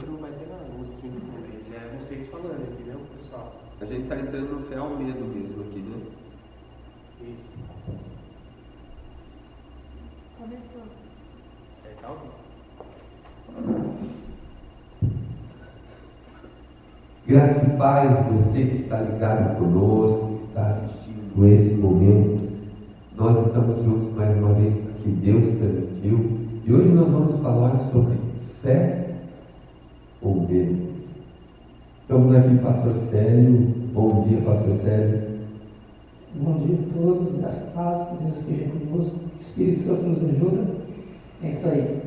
Não vai ter nada, mosquinho também. Já é vocês falando aqui, né, pessoal? A gente está entrando no fé ao medo mesmo aqui, né? E... Começou. tá ao vivo. Graça e paz, você que está ligado conosco, que está assistindo esse momento. Nós estamos juntos mais uma vez porque Deus permitiu. E hoje nós vamos falar sobre fé ou medo. Estamos aqui, Pastor Célio. Bom dia, Pastor Célio. Bom dia a todos, graças a paz, que Deus esteja conosco, que o Espírito Santo nos ajuda. É isso aí.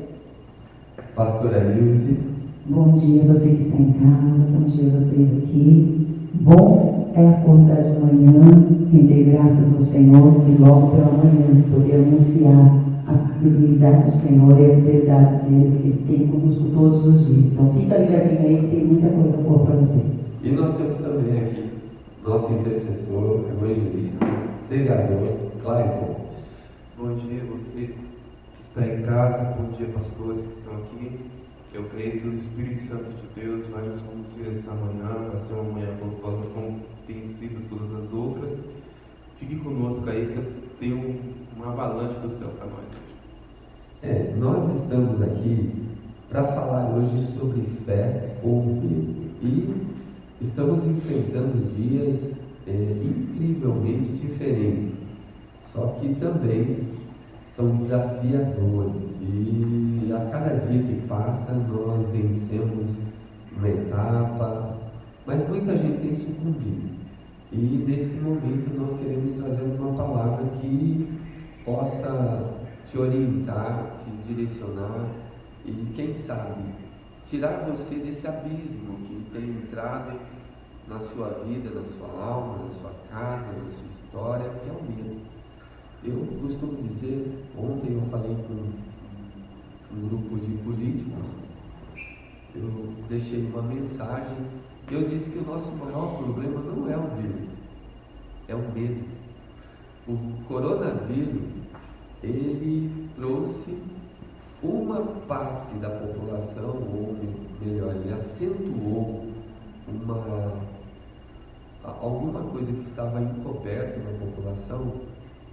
Pastora Ilse. Bom dia você que está em casa, bom dia vocês aqui. Bom é acordar de manhã, render graças ao Senhor e logo pela manhã poder anunciar a fidelidade do Senhor e a fidelidade dele que ele tem conosco todos os dias. Então fica ligadinho aí que tem muita coisa boa para você. E nós temos também aqui nosso intercessor, evangelista, pregador, Clayton. Bom dia você que está em casa, bom dia pastores que estão aqui. Eu creio que o Espírito Santo de Deus vai nos conduzir essa manhã, vai ser uma manhã gostosa como tem sido todas as outras. Fique conosco aí que eu tenho uma avalanche do céu para nós hoje. Nós estamos aqui para falar hoje sobre fé ou medo. E estamos enfrentando dias incrivelmente diferentes, só que também são desafiadores. E a cada dia que passa nós vencemos uma etapa, mas muita gente tem sucumbido. E nesse momento nós queremos trazer uma palavra que possa te orientar, te direcionar e, quem sabe, tirar você desse abismo que tem entrado na sua vida, na sua alma, na sua casa, na sua história, que é o medo. Eu costumo dizer, ontem eu falei com um grupo de políticos, eu deixei uma mensagem, eu disse que o nosso maior problema não é o vírus, é o medo. O coronavírus, ele trouxe uma parte da população, ou melhor, ele acentuou alguma coisa que estava encoberta na população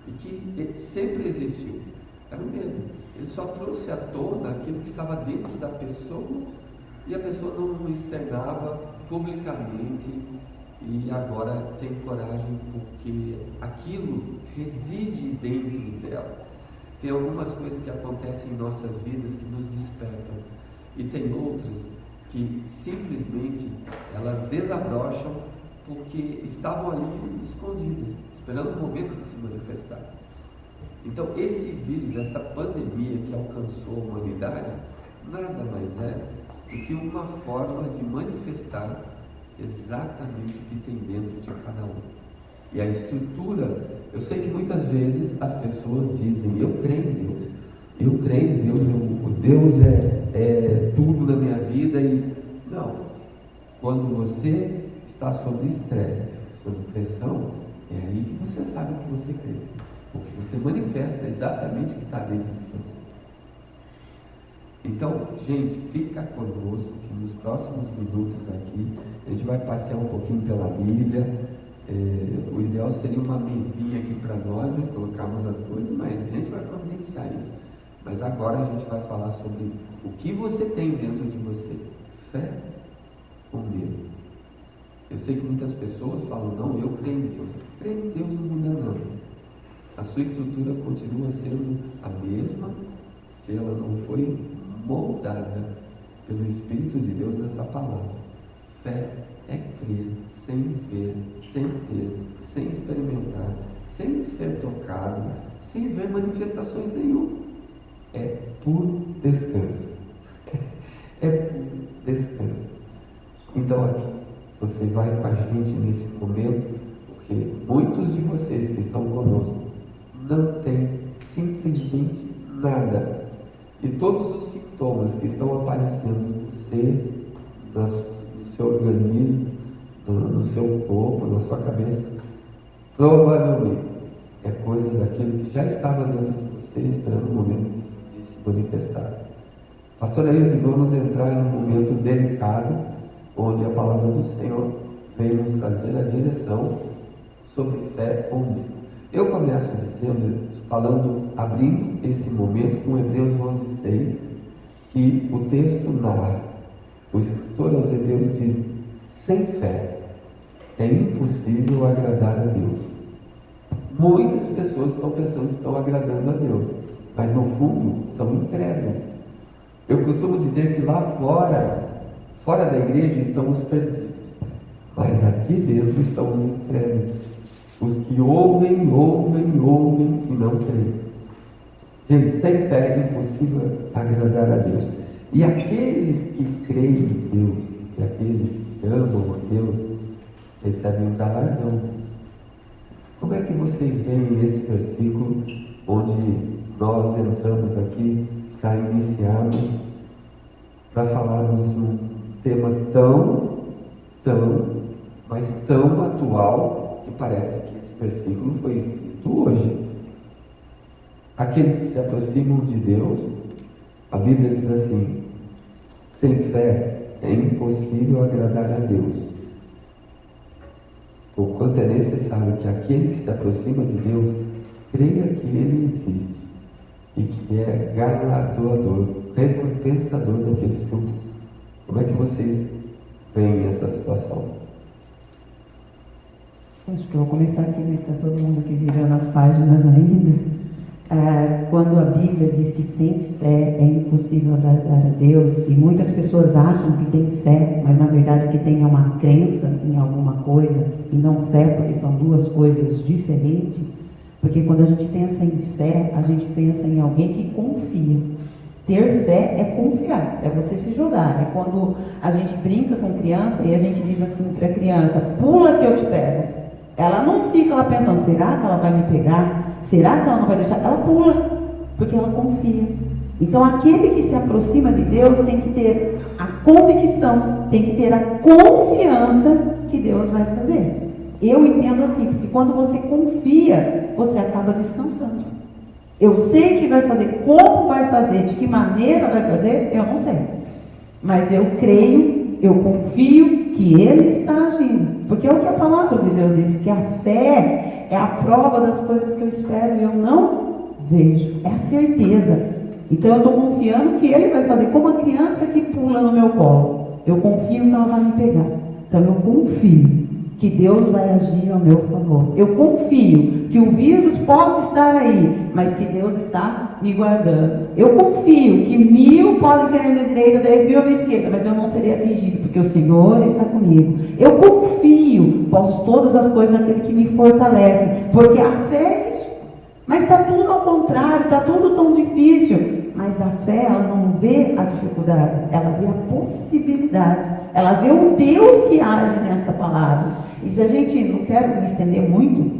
e que sempre existiu, era o medo. Ele só trouxe à tona aquilo que estava dentro da pessoa e a pessoa não externava publicamente e agora tem coragem porque aquilo reside dentro dela. Tem algumas coisas que acontecem em nossas vidas que nos despertam e tem outras que simplesmente elas desabrocham porque estavam ali escondidas, esperando o momento de se manifestar. Então esse vírus, essa pandemia que alcançou a humanidade, nada mais é do que uma forma de manifestar exatamente o que tem dentro de cada um. E a estrutura, eu sei que muitas vezes as pessoas dizem, eu creio em Deus, eu creio em Deus, o Deus é tudo na minha vida. E não, quando você está sob estresse, sob pressão, é aí que você sabe o que você crê, porque você manifesta exatamente o que está dentro de você. Então, gente, fica conosco que nos próximos minutos aqui a gente vai passear um pouquinho pela Bíblia. O ideal seria uma mesinha aqui para nós, né, colocarmos as coisas, mas a gente vai providenciar isso. Mas agora a gente vai falar sobre o que você tem dentro de você, fé ou medo. Eu sei que muitas pessoas falam, não, eu creio em Deus. Crer em Deus não muda não. A sua estrutura continua sendo a mesma se ela não foi moldada pelo Espírito de Deus nessa palavra. Fé é crer sem ver, sem ter, sem experimentar, sem ser tocado, sem ver manifestações nenhuma. É puro descanso. É puro descanso. Então aqui, você vai com a gente nesse momento, porque muitos de vocês que estão conosco não têm simplesmente nada. E todos os sintomas que estão aparecendo em você, no seu organismo, no seu corpo, na sua cabeça, provavelmente é coisa daquilo que já estava dentro de você, esperando o momento de se manifestar. Pastora Ilse, vamos entrar em um momento delicado, onde a palavra do Senhor vem nos trazer a direção sobre fé ou não. Eu começo dizendo, abrindo esse momento com Hebreus 11:6, que o texto narra, o escritor aos Hebreus diz: sem fé é impossível agradar a Deus. Muitas pessoas estão pensando que estão agradando a Deus, mas no fundo são incrédulos. Eu costumo dizer que lá fora da igreja estamos perdidos, mas aqui dentro estamos incrédulos. Os que ouvem e não creem. Gente, sem fé é impossível agradar a Deus. E aqueles que creem em Deus, e aqueles que amam a Deus, recebem um galardão. Como é que vocês veem esse versículo, onde nós entramos aqui para iniciarmos, para falarmos de um tema mas tão atual, que parece que esse versículo foi escrito hoje. Aqueles que se aproximam de Deus, a Bíblia diz assim: sem fé é impossível agradar a Deus. Porquanto é necessário que aquele que se aproxima de Deus creia que Ele existe e que é galardoador, recompensador daqueles que o buscam. Como é que vocês veem essa situação? Acho que eu vou começar aqui, né, que está todo mundo aqui virando as páginas ainda. Quando a Bíblia diz que sem fé é impossível agradar a Deus, e muitas pessoas acham que tem fé, mas na verdade o que tem é uma crença em alguma coisa, e não fé, porque são duas coisas diferentes. Porque quando a gente pensa em fé, a gente pensa em alguém que confia. Ter fé é confiar, é você se jogar. É quando a gente brinca com criança e a gente diz assim para a criança: pula que eu te pego. Ela não fica lá pensando: será que ela vai me pegar? Será que ela não vai deixar? Ela pula, porque ela confia. Então aquele que se aproxima de Deus tem que ter a convicção, tem que ter a confiança que Deus vai fazer. Eu entendo assim, porque quando você confia, você acaba descansando. Eu sei que vai fazer, como vai fazer, de que maneira vai fazer, eu não sei. Mas eu creio, eu confio que Ele está agindo. Porque é o que a palavra de Deus diz, que a fé é a prova das coisas que eu espero e eu não vejo. É a certeza. Então eu estou confiando que Ele vai fazer, como a criança que pula no meu colo. Eu confio que ela vai me pegar. Então eu confio que Deus vai agir ao meu favor. Eu confio que o vírus pode estar aí, mas que Deus está me guardando. Eu confio que 1000 podem cair na minha direita, 10.000 à minha esquerda, mas eu não serei atingido, porque o Senhor está comigo. Eu confio, posso todas as coisas naquele que me fortalece, porque a fé é isso. Mas está tudo ao contrário, está tudo tão difícil. Mas a fé, ela não vê a dificuldade, ela vê a possibilidade. Ela vê o Deus que age nessa palavra. E se a gente, não quero me estender muito,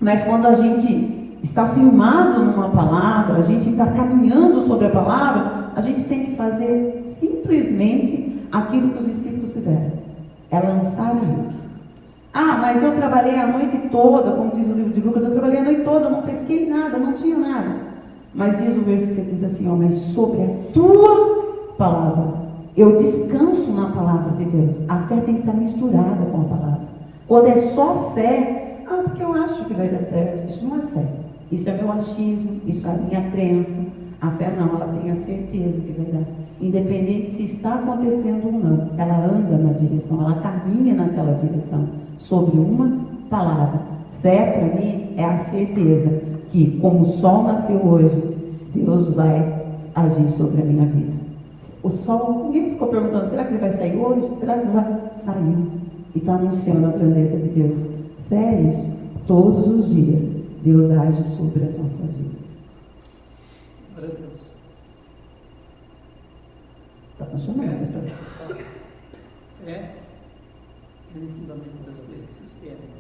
mas quando a gente está firmado numa palavra, a gente está caminhando sobre a palavra, a gente tem que fazer simplesmente aquilo que os discípulos fizeram. É lançar a rede. Ah, mas eu trabalhei a noite toda, como diz o livro de Lucas, eu trabalhei a noite toda, não pesquei nada, não tinha nada. Mas diz o verso que diz assim, ó, mas sobre a tua palavra, eu descanso na palavra de Deus. A fé tem que estar misturada com a palavra. Quando é só fé, porque eu acho que vai dar certo, isso não é fé. Isso é meu achismo, isso é a minha crença. A fé não, ela tem a certeza que vai dar. Independente se está acontecendo ou não, ela anda na direção, ela caminha naquela direção, sobre uma palavra. Fé, para mim, é a certeza que, como o sol nasceu hoje, Deus vai agir sobre a minha vida. O sol, ninguém ficou perguntando: será que ele vai sair hoje? Será que não vai? Saiu. E está anunciando a grandeza de Deus. Fé é isso. Todos os dias, Deus age sobre as nossas vidas. Glória a Deus. Está funcionando, pastor? Fé é o fundamento das coisas que se esperam.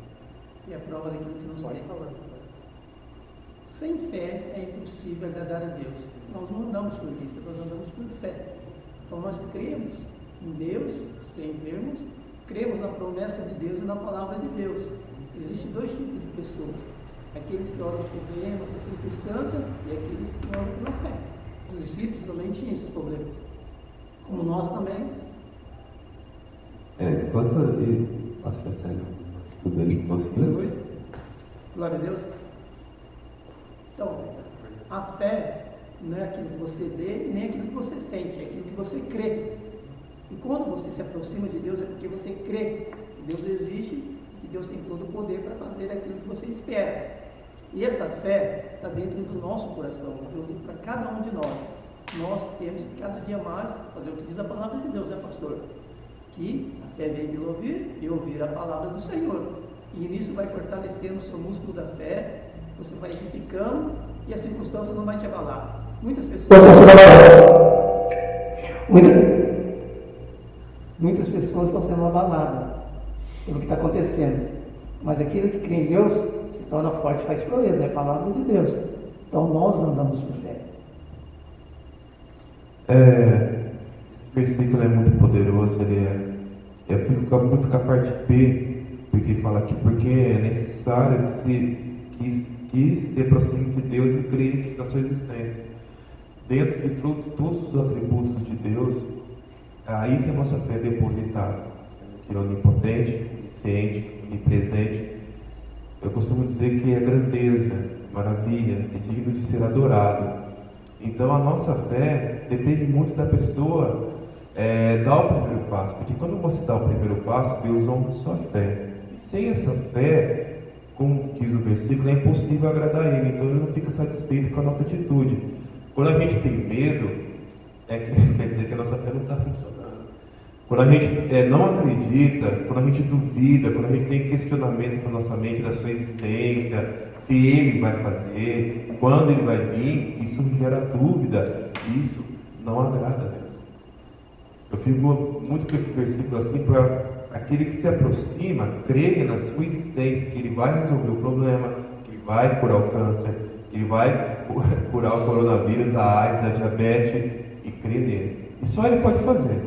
E a prova daquilo que não se vê falando. Sem fé é impossível agradar a Deus. Nós não andamos por vista, nós andamos por fé. Então nós cremos em Deus, sem vermos, cremos na promessa de Deus e na palavra de Deus. Existem dois tipos de pessoas: aqueles que oram por vermos, essa circunstância, e aqueles que oram pela fé. Os discípulos também tinham esses problemas, como nós também. Enquanto posso passar tudo aí, Aleluia. Glória a Deus. Então, a fé não é aquilo que você vê, nem aquilo que você sente, é aquilo que você crê. E quando você se aproxima de Deus, é porque você crê que Deus existe e que Deus tem todo o poder para fazer aquilo que você espera. E essa fé está dentro do nosso coração. Eu digo para cada um de nós. Nós temos que cada dia mais fazer o que diz a palavra de Deus, né, pastor? Que a fé vem pelo ouvir e ouvir a palavra do Senhor. E nisso vai fortalecendo o seu músculo da fé, você vai edificando e a circunstância não vai te abalar. Muitas pessoas estão sendo abaladas pelo que está acontecendo. Mas aquele que crê em Deus se torna forte, faz proeza, é a palavra de Deus. Então nós andamos por fé. Esse versículo é muito poderoso. Eu fico muito com a parte B, porque fala aqui, porque é necessário que se aproxime de Deus e creia na sua existência. Dentro de todos os atributos de Deus, é aí que a nossa fé é depositada. Sendo que Ele é onipotente, onisciente, onipresente. Eu costumo dizer que é grandeza, maravilha, é digno de ser adorado. Então a nossa fé depende muito da pessoa dar o primeiro passo, porque quando você dá o primeiro passo, Deus honra a sua fé. E sem essa fé, como diz o versículo, é impossível agradar a Ele. Então Ele não fica satisfeito com a nossa atitude. Quando a gente tem medo, quer dizer que a nossa fé não está funcionando. Quando a gente não acredita, quando a gente duvida, quando a gente tem questionamentos na nossa mente da sua existência, se Ele vai fazer, quando Ele vai vir, isso gera dúvida, isso não agrada a Deus. Eu fico muito com esse versículo assim, para aquele que se aproxima, creia na sua existência, que Ele vai resolver o problema, que Ele vai curar o câncer, que Ele vai curar o coronavírus, a AIDS, a diabetes, e crer nele. E só Ele pode fazer.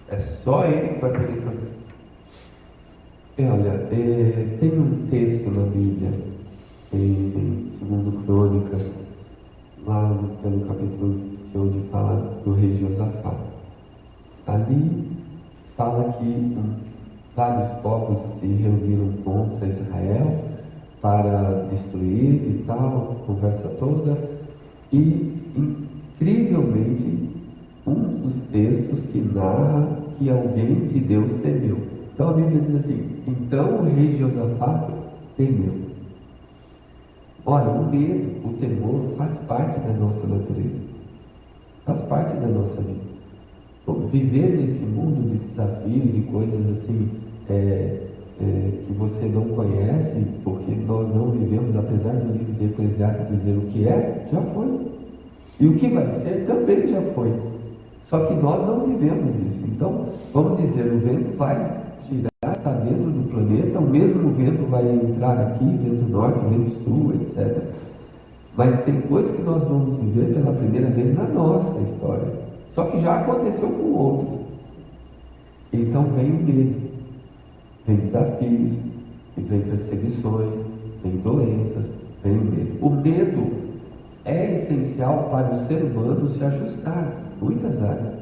É só Ele que vai poder fazer. Olha, tem um texto na Bíblia, em 2 Crônicas, lá pelo capítulo de onde fala do rei Josafá. Ali fala que vários povos se reuniram contra Israel para destruir e tal, conversa toda, e incrivelmente um dos textos que narra que alguém de Deus temeu. Então a Bíblia diz assim: então o rei Josafá temeu. Olha, o medo, o temor faz parte da nossa natureza, faz parte da nossa vida. Viver nesse mundo de desafios e coisas assim que você não conhece, porque nós não vivemos, apesar do livro de Eclesiastes dizer o que é, já foi. E o que vai ser também já foi. Só que nós não vivemos isso. Então, vamos dizer, o vento vai girar, está dentro do planeta, o mesmo vento vai entrar aqui, vento norte, vento sul, etc. Mas tem coisas que nós vamos viver pela primeira vez na nossa história. Só que já aconteceu com outros. Então vem o medo, vem desafios, e vem perseguições, vem doenças, vem o medo. O medo é essencial para o ser humano se ajustar em muitas áreas.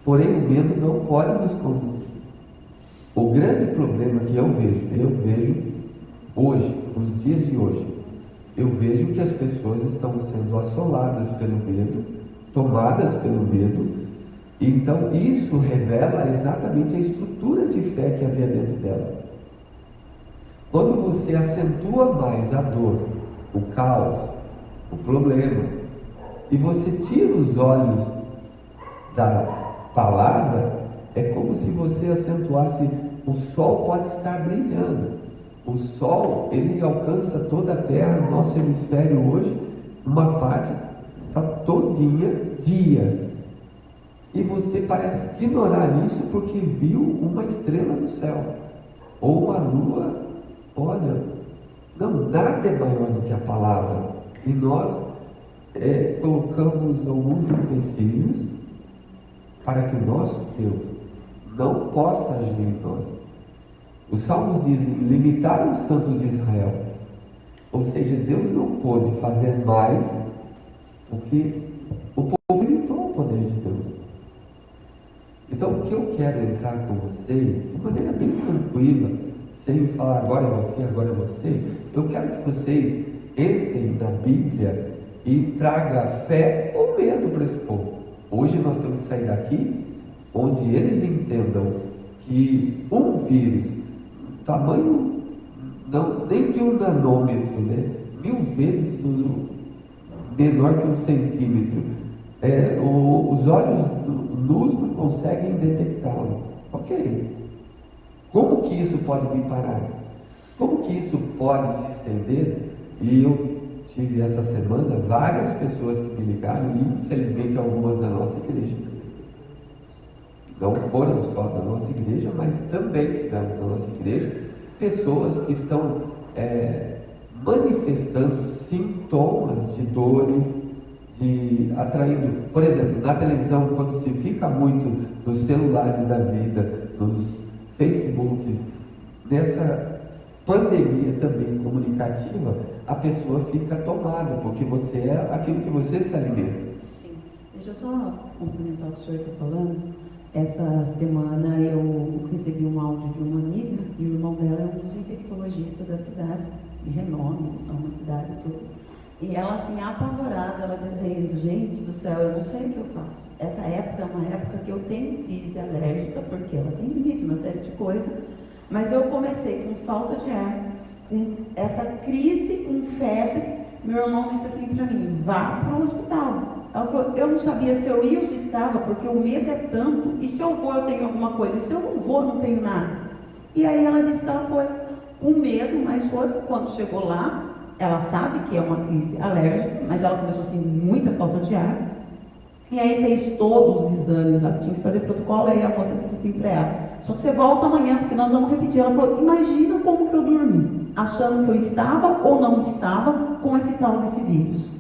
Porém, o medo não pode nos conduzir. O grande problema que eu vejo hoje, nos dias de hoje, eu vejo que as pessoas estão sendo assoladas pelo medo, tomadas pelo medo. Então isso revela exatamente a estrutura de fé que havia dentro delas. Quando você acentua mais a dor, o caos, o problema, e você tira os olhos da palavra, é como se você acentuasse: o sol pode estar brilhando. O sol, ele alcança toda a terra. Nosso hemisfério hoje, uma parte está todinha dia. E você parece ignorar isso porque viu uma estrela no céu, ou uma lua. Olha, não, nada é maior do que a palavra. E nós colocamos alguns empecilhos para que o nosso Deus não possa agir em nós. Os salmos dizem: limitaram o santo de Israel. Ou seja, Deus não pôde fazer mais porque o povo quero entrar com vocês de maneira bem tranquila, sem falar agora é você, agora é você. Eu quero que vocês entrem na Bíblia e tragam fé ou medo para esse povo. Hoje nós temos que sair daqui onde eles entendam que um vírus, tamanho não, nem de um nanômetro, né? 1000 vezes menor que 1 centímetro, os olhos nus não conseguem detectá-lo. Ok. Como que isso pode me parar? Como que isso pode se estender? E eu tive essa semana várias pessoas que me ligaram, e infelizmente algumas da nossa igreja. Não foram só da nossa igreja, mas também tivemos na nossa igreja pessoas que estão manifestando sintomas de dores, atraindo, por exemplo, na televisão, quando se fica muito nos celulares da vida, nos Facebooks, nessa pandemia também comunicativa, a pessoa fica tomada, porque você é aquilo que você se alimenta. Sim. Deixa eu só complementar o que o senhor está falando. Essa semana eu recebi um áudio de uma amiga, e o irmão dela é um dos infectologistas da cidade, de renome, eles são uma cidade toda. E ela assim, apavorada, ela dizendo, gente do céu, eu não sei o que eu faço. Essa época é uma época que eu tenho crise alérgica, porque ela tem rinite, uma série de coisas, mas eu comecei com falta de ar, com essa crise, com febre. Meu irmão disse assim para mim, vá para o hospital. Ela falou, eu não sabia se eu ia ou se ficava, porque o medo é tanto, e se eu vou eu tenho alguma coisa, e se eu não vou eu não tenho nada. E aí ela disse que ela foi com medo, mas foi. Quando chegou lá, ela sabe que é uma crise alérgica, mas ela começou assim, muita falta de ar, e aí fez todos os exames lá, que tinha que fazer protocolo, aí a moça disse assim para ela, só que você volta amanhã, porque nós vamos repetir. Ela falou, imagina como que eu dormi, achando que eu estava ou não estava com esse tal desse vírus.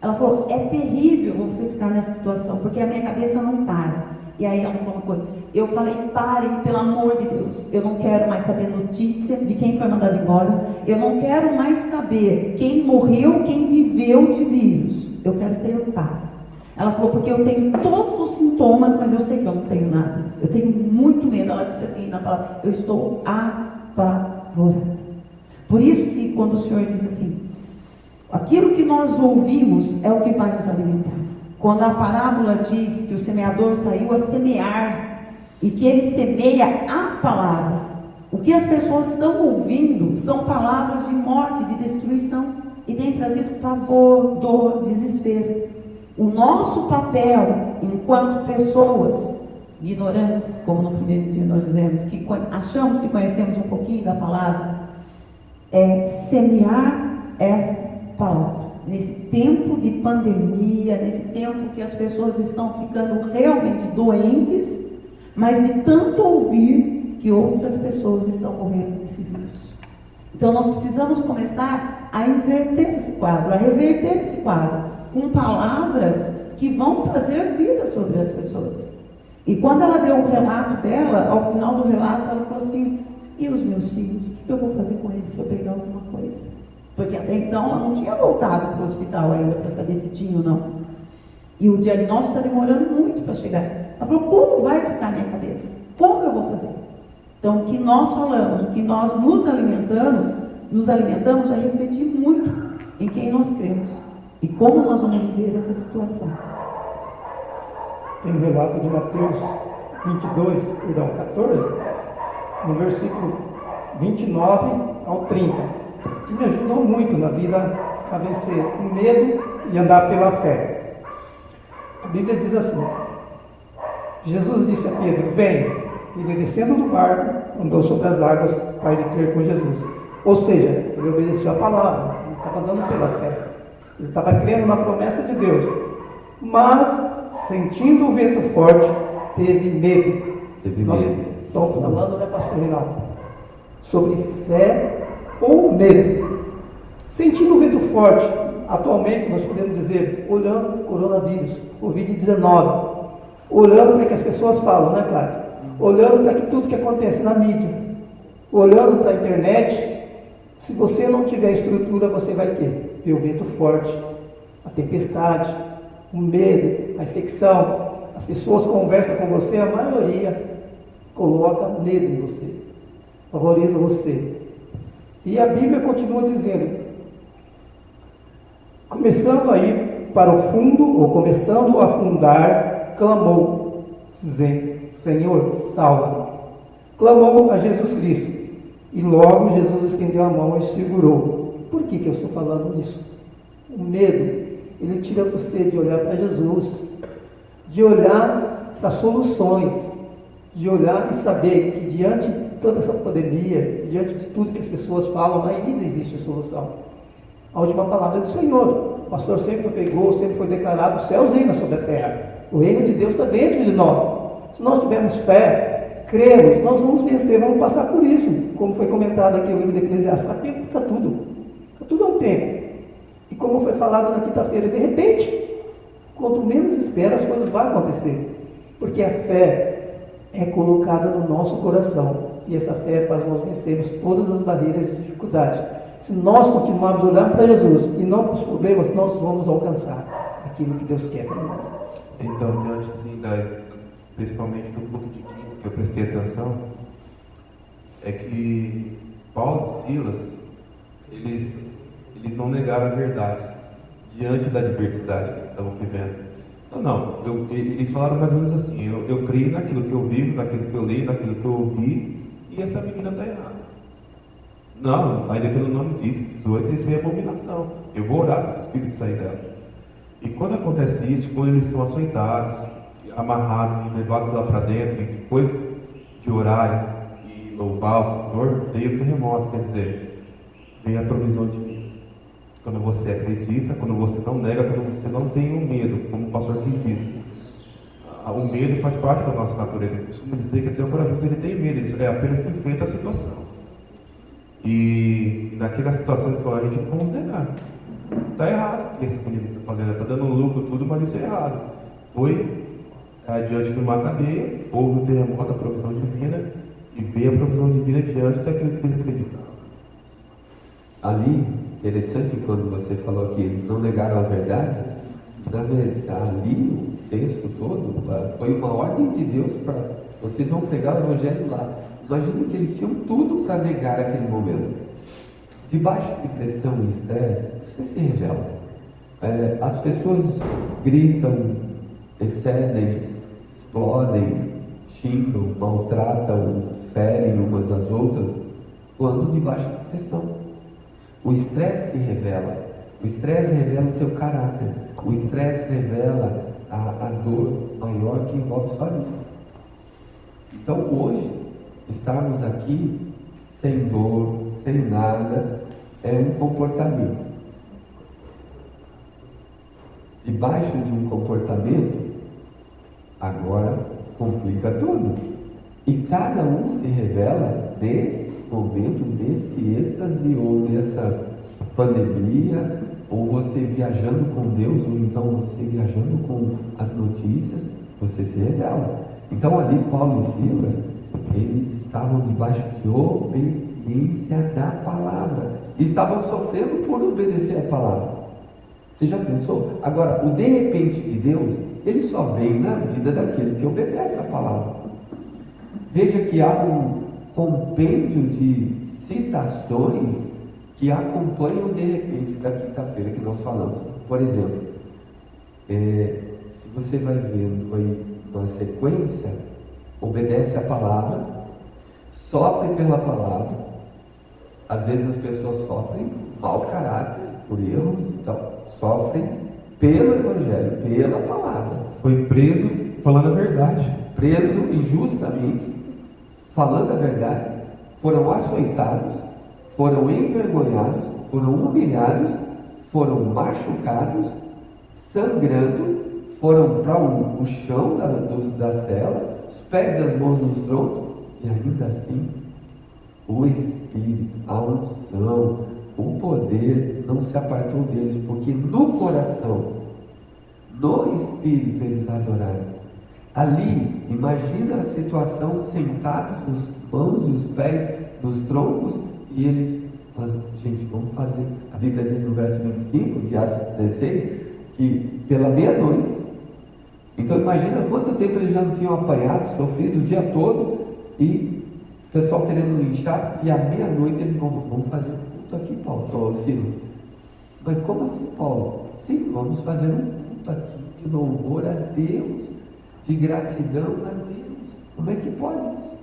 Ela falou, é terrível você ficar nessa situação, porque a minha cabeça não para. E aí ela falou uma coisa, eu falei, parem, pelo amor de Deus, eu não quero mais saber notícia de quem foi mandado embora, eu não quero mais saber quem morreu, quem viveu de vírus, eu quero ter paz. Ela falou, porque eu tenho todos os sintomas, mas eu sei que eu não tenho nada, eu tenho muito medo. Ela disse assim na palavra, eu estou apavorada. Por isso que quando o Senhor diz assim, aquilo que nós ouvimos é o que vai nos alimentar. Quando a parábola diz que o semeador saiu a semear e que ele semeia a palavra, o que as pessoas estão ouvindo são palavras de morte, de destruição, e tem trazido pavor, dor, desespero. O nosso papel enquanto pessoas ignorantes, como no primeiro dia nós dizemos, que achamos que conhecemos um pouquinho da palavra, é semear essa palavra. Nesse tempo de pandemia, nesse tempo que as pessoas estão ficando realmente doentes, mas de tanto ouvir que outras pessoas estão morrendo desse vírus. Então nós precisamos começar a inverter esse quadro, a reverter esse quadro, com palavras que vão trazer vida sobre as pessoas. E quando ela deu o relato dela, ao final do relato, ela falou assim, e os meus filhos, o que eu vou fazer com eles se eu pegar alguma coisa? Porque até então ela não tinha voltado para o hospital ainda para saber se tinha ou não. E o diagnóstico está demorando muito para chegar. Ela falou, como vai ficar a minha cabeça? Como eu vou fazer? Então o que nós falamos, o que nós nos alimentamos vai refletir muito em quem nós cremos. E como nós vamos viver essa situação. Tem um relato de Mateus 14, no versículo 29 ao 30, que me ajudou muito na vida a vencer o medo e andar pela fé. A Bíblia diz assim, Jesus disse a Pedro, vem. Ele descendo do barco, andou sobre as águas para ir ter com Jesus. Ou seja, ele obedeceu a palavra, ele estava andando pela fé. Ele estava crendo na promessa de Deus. Mas, sentindo o vento forte, teve medo. Nós estamos falando, né, pastor Rinaldo? Sobre fé ou medo. Sentindo o vento forte, atualmente nós podemos dizer, olhando para o coronavírus, Covid-19, olhando para o que as pessoas falam, né, Cláudio? Olhando para tudo que acontece na mídia, olhando para a internet. Se você não tiver estrutura, você vai ter o vento forte, a tempestade, o medo, a infecção. As pessoas conversam com você, a maioria coloca medo em você, horroriza você. E a Bíblia continua dizendo, começando a ir para o fundo, ou começando a afundar, clamou, dizendo, Senhor, salva-me. Clamou a Jesus Cristo, e logo Jesus estendeu a mão e segurou. Por que eu estou falando isso? O medo, ele tira você de olhar para Jesus, de olhar para soluções, de olhar e saber que diante de toda essa pandemia, diante de tudo que as pessoas falam, ainda existe solução. A última palavra é do Senhor. O pastor sempre pregou, sempre foi declarado, os céus reinam sobre a terra. O reino de Deus está dentro de nós. Se nós tivermos fé, cremos, nós vamos vencer, vamos passar por isso. Como foi comentado aqui no livro de Eclesiastes, há tempo para tudo. Para tudo há um tempo. E como foi falado na quinta-feira, de repente, quanto menos espera, as coisas vão acontecer. Porque a fé é colocada no nosso coração. E essa fé faz nós vencermos todas as barreiras e dificuldades. Se nós continuarmos olhando para Jesus e não para os problemas, nós vamos alcançar aquilo que Deus quer para nós. Então, diante assim, principalmente do culto de quinta, que eu prestei atenção, é que Paulo e Silas, eles não negaram a verdade diante da adversidade que eles estavam vivendo. Eles falaram mais ou menos assim, eu creio naquilo que eu vivo, naquilo que eu leio, naquilo que eu ouvi, e essa menina está errada. Não, ainda pelo nome diz, 18, isso é abominação. Eu vou orar para esse espírito sair dela. E quando acontece isso, quando eles são açoitados, amarrados e levados lá para dentro, e depois de orar e louvar o Senhor, veio o terremoto, quer dizer, veio a provisão de mim. Quando você acredita, quando você não nega, quando você não tem o medo, como o pastor aqui disse. O medo faz parte da nossa natureza. Eu costumo dizer que até o corajoso ele tem medo, ele apenas enfrenta a situação. E naquela situação ele falou, a gente não vamos negar. Está errado o que essa menina está fazendo, está dando lucro tudo, mas isso é errado. Foi diante de uma cadeia, houve o terremoto, a provisão divina, e veio a provisão divina diante daquilo que eles acreditavam. Ali, interessante quando você falou que eles não negaram a verdade, na verdade, ali o texto todo foi uma ordem de Deus para vocês vão pregar o evangelho lá. Imagina que eles tinham tudo para negar aquele momento. Debaixo de pressão e estresse, você se revela. As pessoas gritam, excedem, explodem, xingam, maltratam, ferem umas às outras, quando debaixo de pressão. O estresse te revela. O estresse revela o teu caráter. O estresse revela a dor maior que envolve sua vida. Então hoje, estarmos aqui sem dor, sem nada, é um comportamento. Debaixo de um comportamento, agora complica tudo. E cada um se revela nesse momento, nesse êxtase, ou nessa pandemia, ou você viajando com Deus, ou então você viajando com as notícias, você se revela. Então ali Paulo e Silas, eles estavam debaixo de obediência da palavra. Estavam sofrendo por obedecer a palavra. Você já pensou? Agora, o de repente de Deus, ele só vem na vida daquele que obedece a palavra. Veja que há um compêndio de citações que acompanham de repente da quinta-feira que nós falamos. Por exemplo, se você vai vendo aí uma sequência, obedece a palavra, sofre pela palavra. Às vezes as pessoas sofrem mau caráter, por erros, então sofrem pelo Evangelho, pela palavra. Foi preso falando a verdade. Preso injustamente, falando a verdade, foram açoitados, foram envergonhados, foram humilhados, foram machucados, sangrando, foram para o chão da cela, os pés e as mãos nos troncos, e ainda assim, o Espírito, a unção, o poder não se apartou deles, porque no coração, no Espírito eles adoraram. Ali, imagina a situação, sentados, os mãos e os pés nos troncos, e eles, gente, vamos fazer. A Bíblia diz no verso 25 de Atos 16, que pela meia-noite. Então imagina quanto tempo eles já não tinham apanhado, sofrido o dia todo, E o pessoal querendo inchar, e à meia-noite eles vão fazer um culto aqui, Paulo, Silas. Mas como assim, Paulo? Sim, vamos fazer um culto aqui de louvor a Deus, de gratidão a Deus. Como é que pode isso?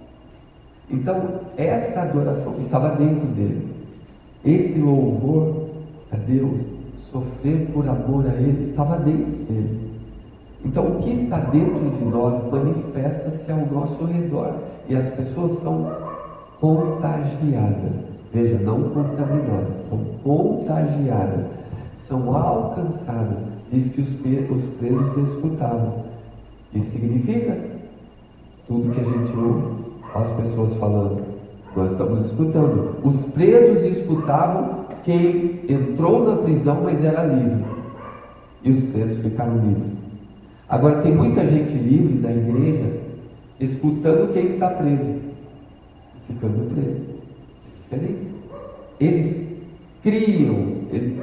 Então, essa adoração estava dentro deles. Esse louvor a Deus, sofrer por amor a Ele, estava dentro deles. Então, o que está dentro de nós manifesta-se ao nosso redor. E as pessoas são contagiadas. Veja, não contaminadas, são contagiadas. São alcançadas. Diz que os presos escutavam. Isso significa tudo que a gente ouve, as pessoas falando, nós estamos escutando. Os presos escutavam quem entrou na prisão, mas era livre. E os presos ficaram livres. Agora tem muita gente livre na igreja, escutando quem está preso, ficando preso. É diferente. Eles criam,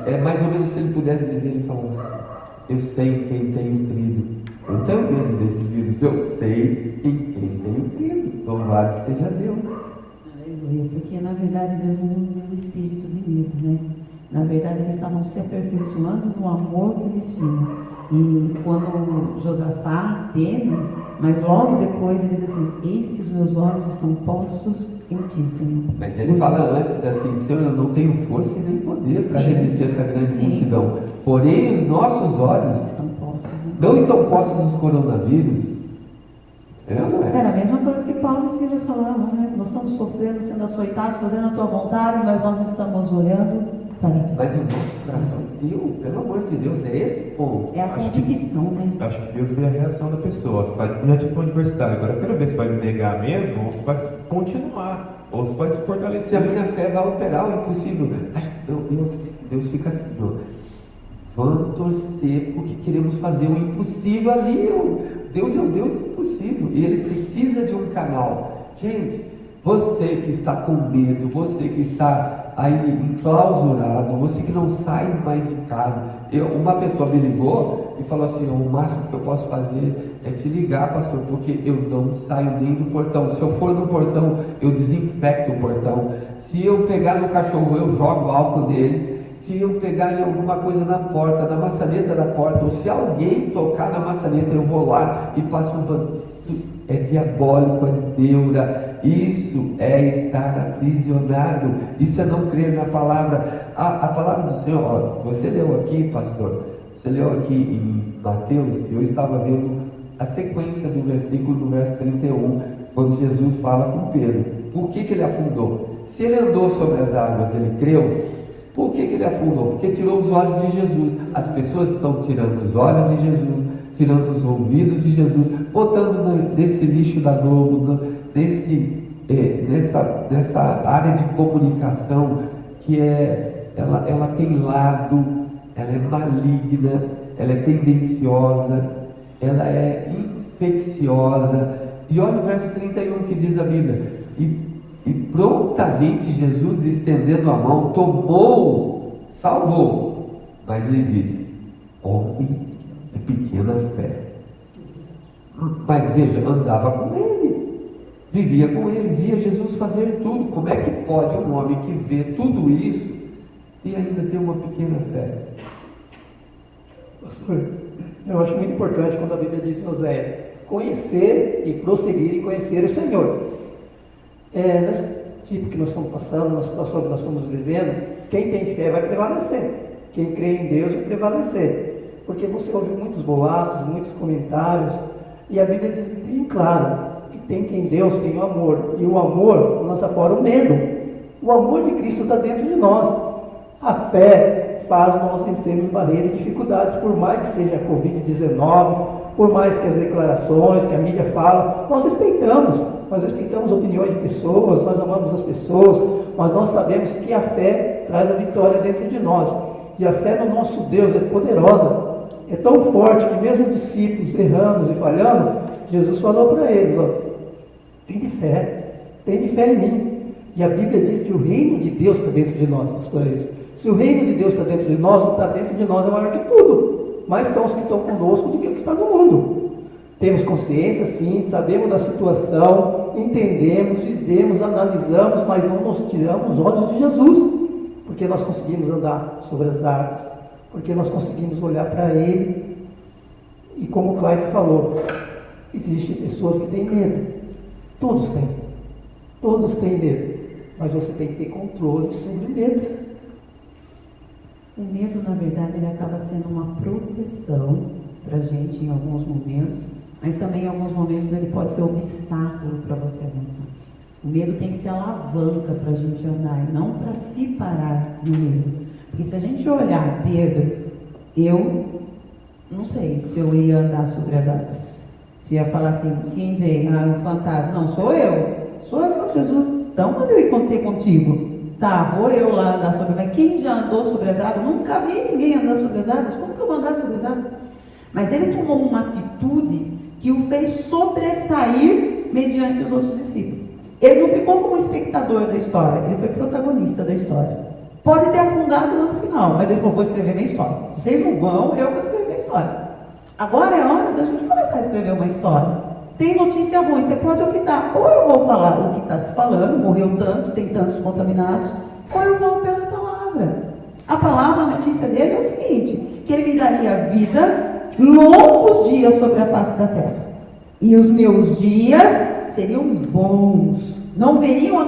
é mais ou menos se ele pudesse dizer, ele falava assim: eu sei em quem tenho crido. Eu não tenho medo desse vírus, eu sei em quem tenho crido. Louvado esteja Deus. Aleluia, porque na verdade Deus não nos deu um espírito de medo, né? Na verdade eles estavam se aperfeiçoando no amor que eles tinham. E quando Josafá teme, mas logo depois ele diz assim: eis que os meus olhos estão postos em ti, Senhor. Mas ele fala antes assim: Senhor, eu não tenho força e nem poder para resistir a essa grande multidão. Porém, os nossos olhos estão postos, né? Não estão postos nos coronavírus. Era a mesma coisa que Paulo e Silas falavam, né? Nós estamos sofrendo, sendo açoitados, fazendo a tua vontade, mas nós estamos olhando para ti. Mas o nosso coração deu, pelo amor de Deus, é esse ponto. É a convicção, né? Acho que Deus vê a reação da pessoa. Você está diante de uma adversidade. Agora eu quero ver se vai me negar mesmo, ou se vai continuar, ou se vai se Se fortalecer. a minha fé vai operar o impossível. Acho que Deus fica assim, ó. Vamos torcer porque queremos fazer o impossível ali. Deus é o Deus do impossível e Ele precisa de um canal. Gente, você que está com medo, você que está aí enclausurado, você que não sai mais de casa. Uma pessoa me ligou e falou assim: o máximo que eu posso fazer é te ligar, pastor, porque eu não saio nem do portão. Se eu for no portão, eu desinfecto o portão. Se eu pegar no cachorro, eu jogo álcool nele. Se eu pegar em alguma coisa na porta, na maçaneta da porta, ou se alguém tocar na maçaneta, eu vou lá e passo um pano. Isso é diabólico, é neura. Isso é estar aprisionado. Isso é não crer na palavra. A palavra do Senhor, ó, você leu aqui, pastor, você leu aqui em Mateus, eu estava vendo a sequência do versículo, do verso 31, quando Jesus fala com Pedro. Por que ele afundou? Se ele andou sobre as águas, ele creu. Por que ele afundou? Porque tirou os olhos de Jesus. As pessoas estão tirando os olhos de Jesus, tirando os ouvidos de Jesus, botando nesse lixo da Globo, nessa área de comunicação que ela tem lado, ela é maligna, ela é tendenciosa, ela é infecciosa. E olha o verso 31 que diz a Bíblia: e prontamente Jesus, estendendo a mão, tomou, salvou. Mas ele disse: homem de pequena fé. Mas veja, andava com ele, vivia com ele, via Jesus fazer tudo. Como é que pode um homem que vê tudo isso e ainda ter uma pequena fé? Pastor, eu acho muito importante quando a Bíblia diz em Oséias: conhecer e prosseguir em conhecer o Senhor. Nesse tipo que nós estamos passando, na situação que nós estamos vivendo, quem tem fé vai prevalecer. Quem crê em Deus vai prevalecer. Porque você ouve muitos boatos, muitos comentários, e a Bíblia diz bem claro que quem Deus tem o amor, e o amor lança fora o medo. O amor de Cristo está dentro de nós. A fé faz nós vencermos barreiras e dificuldades, por mais que seja a Covid-19, por mais que as declarações, que a mídia fala, nós respeitamos opiniões de pessoas, nós amamos as pessoas, mas nós sabemos que a fé traz a vitória dentro de nós. E a fé no nosso Deus é poderosa, é tão forte que mesmo os discípulos errando e falhando, Jesus falou para eles: tem de fé em mim. E a Bíblia diz que o reino de Deus está dentro de nós, pastor. Se o reino de Deus está dentro de nós, está dentro de nós é maior que tudo. Mais são os que estão conosco do que o que está no mundo. Temos consciência, sim, sabemos da situação, entendemos, vivemos, analisamos, mas não nos tiramos os olhos de Jesus, porque nós conseguimos andar sobre as águas, porque nós conseguimos olhar para Ele. E como o Cláudio falou, existem pessoas que têm medo. Todos têm medo, mas você tem que ter controle sobre o medo. O medo, na verdade, ele acaba sendo uma proteção para a gente em alguns momentos, mas também em alguns momentos ele pode ser obstáculo para você avançar. O medo tem que ser alavanca para a gente andar e não para se parar no medo. Porque se a gente olhar Pedro, eu não sei se eu ia andar sobre as águas. Se ia falar assim, quem vem? Ah, um fantasma. Não, sou eu, Jesus. Então, quando eu encontrei contigo, tá, vou eu lá andar sobre, mas quem já andou sobre as águas? Nunca vi ninguém andar sobre as águas. Como que eu vou andar sobre as águas? Mas ele tomou uma atitude que o fez sobressair mediante os outros discípulos. Ele não ficou como espectador da história, ele foi protagonista da história. Pode ter afundado lá no final, mas ele falou, vou escrever minha história. Vocês não vão, eu vou escrever minha história. Agora é hora da gente começar a escrever uma história. Tem notícia ruim, você pode optar. Ou eu vou falar o que está se falando, morreu tanto, tem tantos contaminados, ou eu vou pela palavra. A palavra, a notícia dele é o seguinte, que ele me daria vida, longos dias sobre a face da terra. E os meus dias seriam bons. Não veriam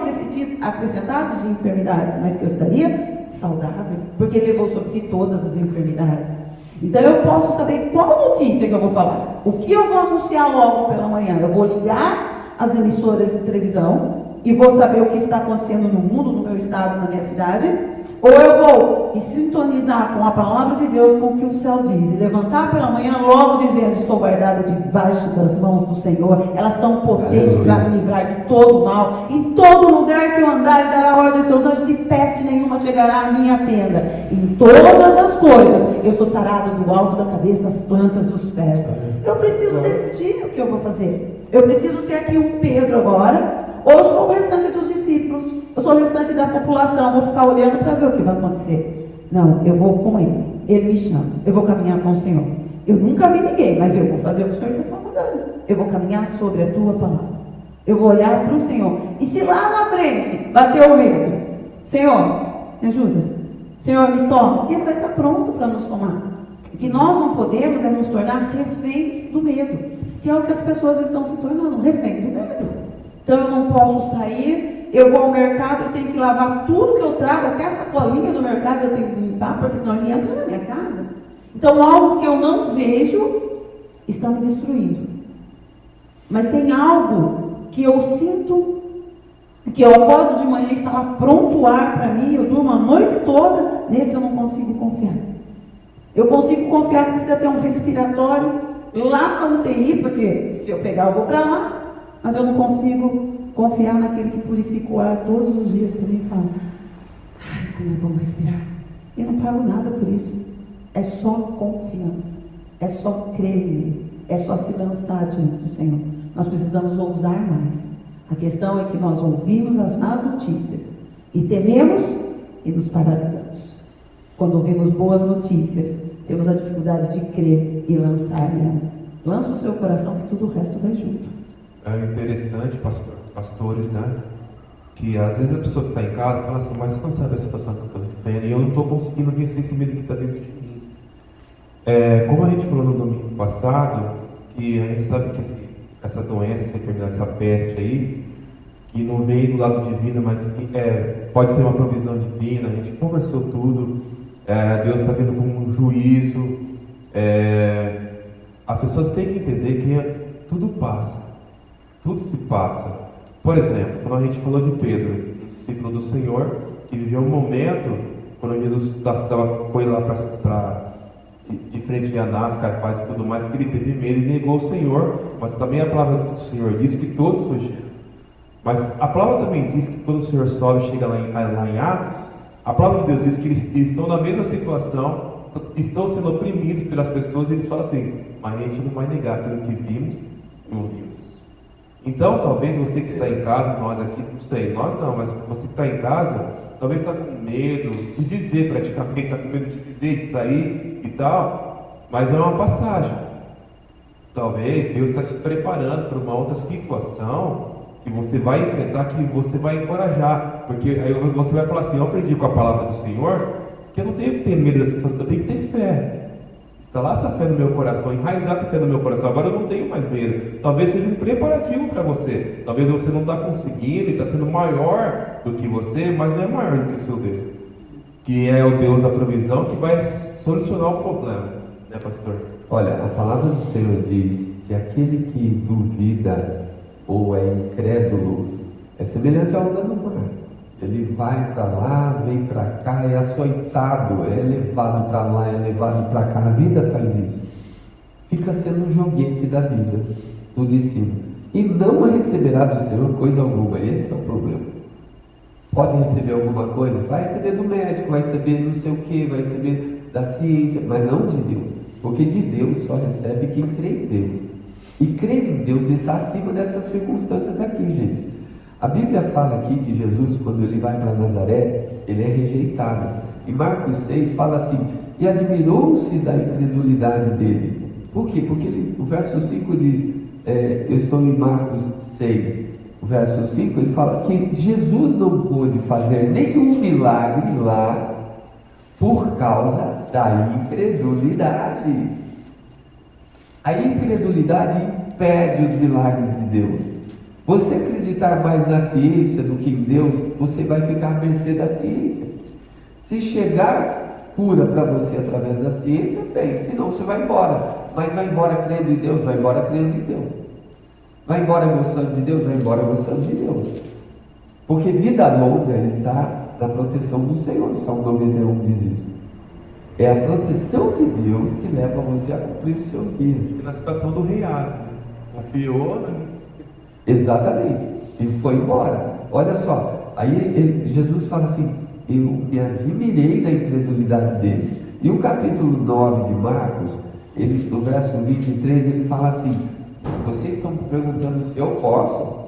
acrescentados de enfermidades, mas que eu estaria saudável, porque ele levou sobre si todas as enfermidades. Então eu posso saber qual notícia que eu vou falar. O que eu vou anunciar logo pela manhã? Eu vou ligar as emissoras de televisão e vou saber o que está acontecendo no mundo, no meu estado, na minha cidade. Ou eu vou me sintonizar com a palavra de Deus, com o que o céu diz, e levantar pela manhã logo dizendo, estou guardado debaixo das mãos do Senhor, elas são potentes para me livrar de todo o mal. Em todo lugar que eu andar, Ele dará ordem aos seus anjos, e peste nenhuma chegará à minha tenda. Em todas as coisas, eu sou sarado do alto da cabeça às plantas dos pés. Eu preciso decidir o que eu vou fazer. Eu preciso ser aqui um Pedro agora, ou eu sou o restante dos discípulos, eu sou o restante da população, vou ficar olhando para ver o que vai acontecer. Não, eu vou com Ele, Ele me chama, eu vou caminhar com o Senhor. Eu nunca vi ninguém, mas eu vou fazer o que o Senhor está mandando. Eu vou caminhar sobre a Tua palavra. Eu vou olhar para o Senhor. E se lá na frente bater o medo, Senhor, me ajuda. Senhor, me toma. E Ele vai estar pronto para nos tomar. O que nós não podemos é nos tornar reféns do medo, que é o que as pessoas estão se tornando, refém do medo. Então eu não posso sair, eu vou ao mercado, eu tenho que lavar tudo que eu trago, até a sacolinha do mercado eu tenho que limpar, porque senão ele entra na minha casa. Então algo que eu não vejo está me destruindo. Mas tem algo que eu sinto, que eu acordo de manhã e está lá pronto o ar para mim, eu durmo a noite toda, nesse eu não consigo confiar. Eu consigo confiar que precisa ter um respiratório lá na UTI, porque se eu pegar eu vou para lá. Mas eu não consigo confiar naquele que purifica o ar todos os dias para mim e fala, ai, como é bom respirar. E não pago nada por isso. É só confiança. É só crer nele. É só se lançar diante do Senhor. Nós precisamos ousar mais. A questão é que nós ouvimos as más notícias e tememos e nos paralisamos. Quando ouvimos boas notícias, temos a dificuldade de crer e lançar nela. Lança o seu coração que tudo o resto vai junto. É interessante, pastores, né? Que às vezes a pessoa que está em casa fala assim, mas você não sabe a situação que eu estou vivendo e eu não estou conseguindo vencer esse medo que está dentro de mim. Como a gente falou no domingo passado, que a gente sabe que essa doença, essa enfermidade, essa peste aí, que não veio do lado divino, mas pode ser uma provisão divina, a gente conversou tudo, Deus está vendo como um juízo. As pessoas têm que entender que tudo passa. Tudo se passa. Por exemplo, quando a gente falou de Pedro, um discípulo do Senhor, que viveu um momento, quando Jesus foi lá de frente a Anás, Caifás e tudo mais, que ele teve medo e negou o Senhor, mas também a palavra do Senhor diz que todos fugiram. Mas a palavra também diz que quando o Senhor sobe e chega lá em Atos, a palavra de Deus diz que eles estão na mesma situação, estão sendo oprimidos pelas pessoas, e eles falam assim, mas a gente não vai negar aquilo que vimos e ouvimos. Então, talvez você que está em casa, nós aqui, não sei, nós não, mas você que está em casa, talvez está com medo de viver praticamente, está com medo de viver, de sair e tal, mas é uma passagem. Talvez Deus está te preparando para uma outra situação que você vai enfrentar, que você vai encorajar, porque aí você vai falar assim: eu aprendi com a palavra do Senhor que eu não tenho que ter medo dessa situação, eu tenho que ter fé. Instalar essa fé no meu coração, enraizar essa fé no meu coração. Agora eu não tenho mais medo. Talvez seja um preparativo para você. Talvez você não está conseguindo, está sendo maior do que você, mas não é maior do que o seu Deus, que é o Deus da provisão, que vai solucionar o problema, né, pastor? Olha, a palavra do Senhor diz que aquele que duvida ou é incrédulo é semelhante à onda do mar. Ele vai para lá, vem para cá, é açoitado, é levado para lá, é levado para cá. A vida faz isso. Fica sendo um joguete da vida, do discípulo. E não receberá do Senhor coisa alguma. Esse é o problema. Pode receber alguma coisa? Vai receber do médico, vai receber não sei o que, vai receber da ciência, mas não de Deus. Porque de Deus só recebe quem crê em Deus. E crer em Deus está acima dessas circunstâncias aqui, gente. A Bíblia fala aqui que Jesus, quando ele vai para Nazaré, ele é rejeitado. Em Marcos 6 fala assim: e admirou-se da incredulidade deles. Por quê? Porque o verso 5 diz, eu estou em Marcos 6, o verso 5, ele fala que Jesus não pôde fazer nenhum milagre lá por causa da incredulidade. A incredulidade impede os milagres de Deus. Você acreditar mais na ciência do que em Deus, você vai ficar à mercê da ciência. Se chegar cura para você através da ciência, bem, senão você vai embora. Mas vai embora crendo em Deus, vai embora crendo em Deus. Vai embora gostando de Deus, vai embora gostando de Deus. Porque vida longa está na proteção do Senhor. Salmo 91 diz isso. É a proteção de Deus que leva você a cumprir os seus dias. E na situação do rei Asa, né? Confiou, né? Exatamente, e foi embora. Olha só, aí Jesus fala assim: eu me admirei da incredulidade deles. E o capítulo 9 de Marcos, no verso 23, ele fala assim: vocês estão perguntando se eu posso?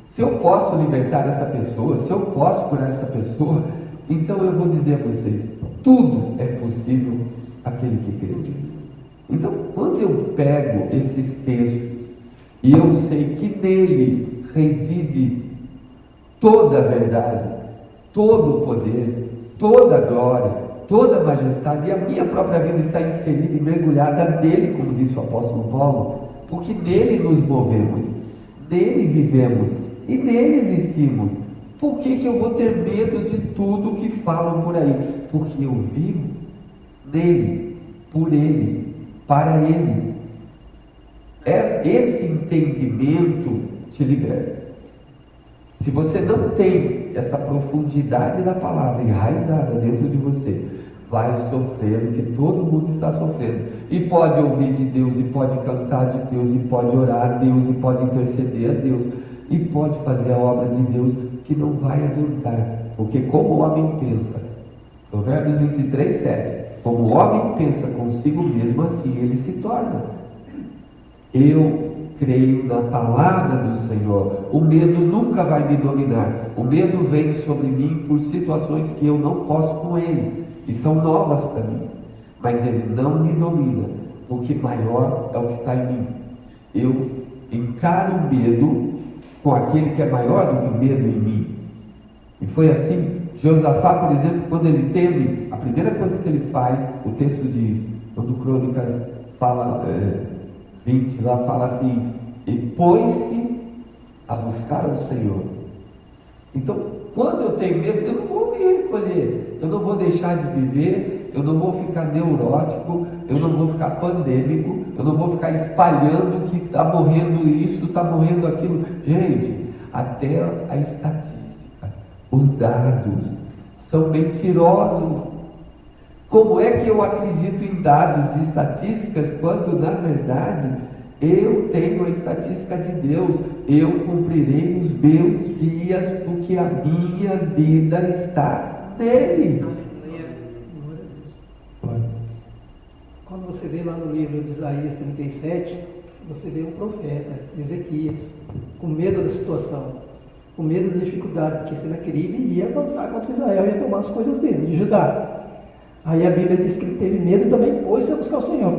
Se eu posso libertar essa pessoa, se eu posso curar essa pessoa, então eu vou dizer a vocês: tudo é possível àquele que crê. Então, quando eu pego esses textos e eu sei que nele reside toda a verdade, todo o poder, toda a glória, toda a majestade, e a minha própria vida está inserida e mergulhada nele, como disse o apóstolo Paulo, porque nele nos movemos, nele vivemos e nele existimos. Por que eu vou ter medo de tudo que falam por aí? Porque eu vivo nele, por ele, para ele. Esse entendimento te liberta. Se você não tem essa profundidade da palavra enraizada dentro de você, vai sofrer o que todo mundo está sofrendo. E pode ouvir de Deus, e pode cantar de Deus, e pode orar a Deus, e pode interceder a Deus, e pode fazer a obra de Deus, que não vai adiantar. Porque como o homem pensa, Provérbios 23, 7, como o homem pensa consigo mesmo, assim ele se torna. Eu creio na palavra do Senhor. O medo nunca vai me dominar. O medo vem sobre mim por situações que eu não posso com ele, e são novas para mim. Mas ele não me domina, porque maior é o que está em mim. Eu encaro o medo com aquele que é maior do que o medo em mim. E foi assim. Jeosafá, por exemplo, quando ele teme, a primeira coisa que ele faz, o texto diz, quando Crônicas fala... 20, lá fala assim: e pôs-se a buscar ao Senhor. Então, quando eu tenho medo, eu não vou me recolher, eu não vou deixar de viver, eu não vou ficar neurótico, eu não vou ficar pandêmico, eu não vou ficar espalhando que está morrendo isso, está morrendo aquilo. Gente, até a estatística, os dados são mentirosos. Como é que eu acredito em dados e estatísticas quando, na verdade, eu tenho a estatística de Deus? Eu cumprirei os meus dias porque a minha vida está nele. Quando você vê lá no livro de Isaías 37, você vê um profeta, Ezequias, com medo da situação, com medo da dificuldade, porque Senaqueribe ia avançar contra Israel, ia tomar as coisas dele, de Judá. Aí a Bíblia diz que ele teve medo e também pôs-se a buscar o Senhor.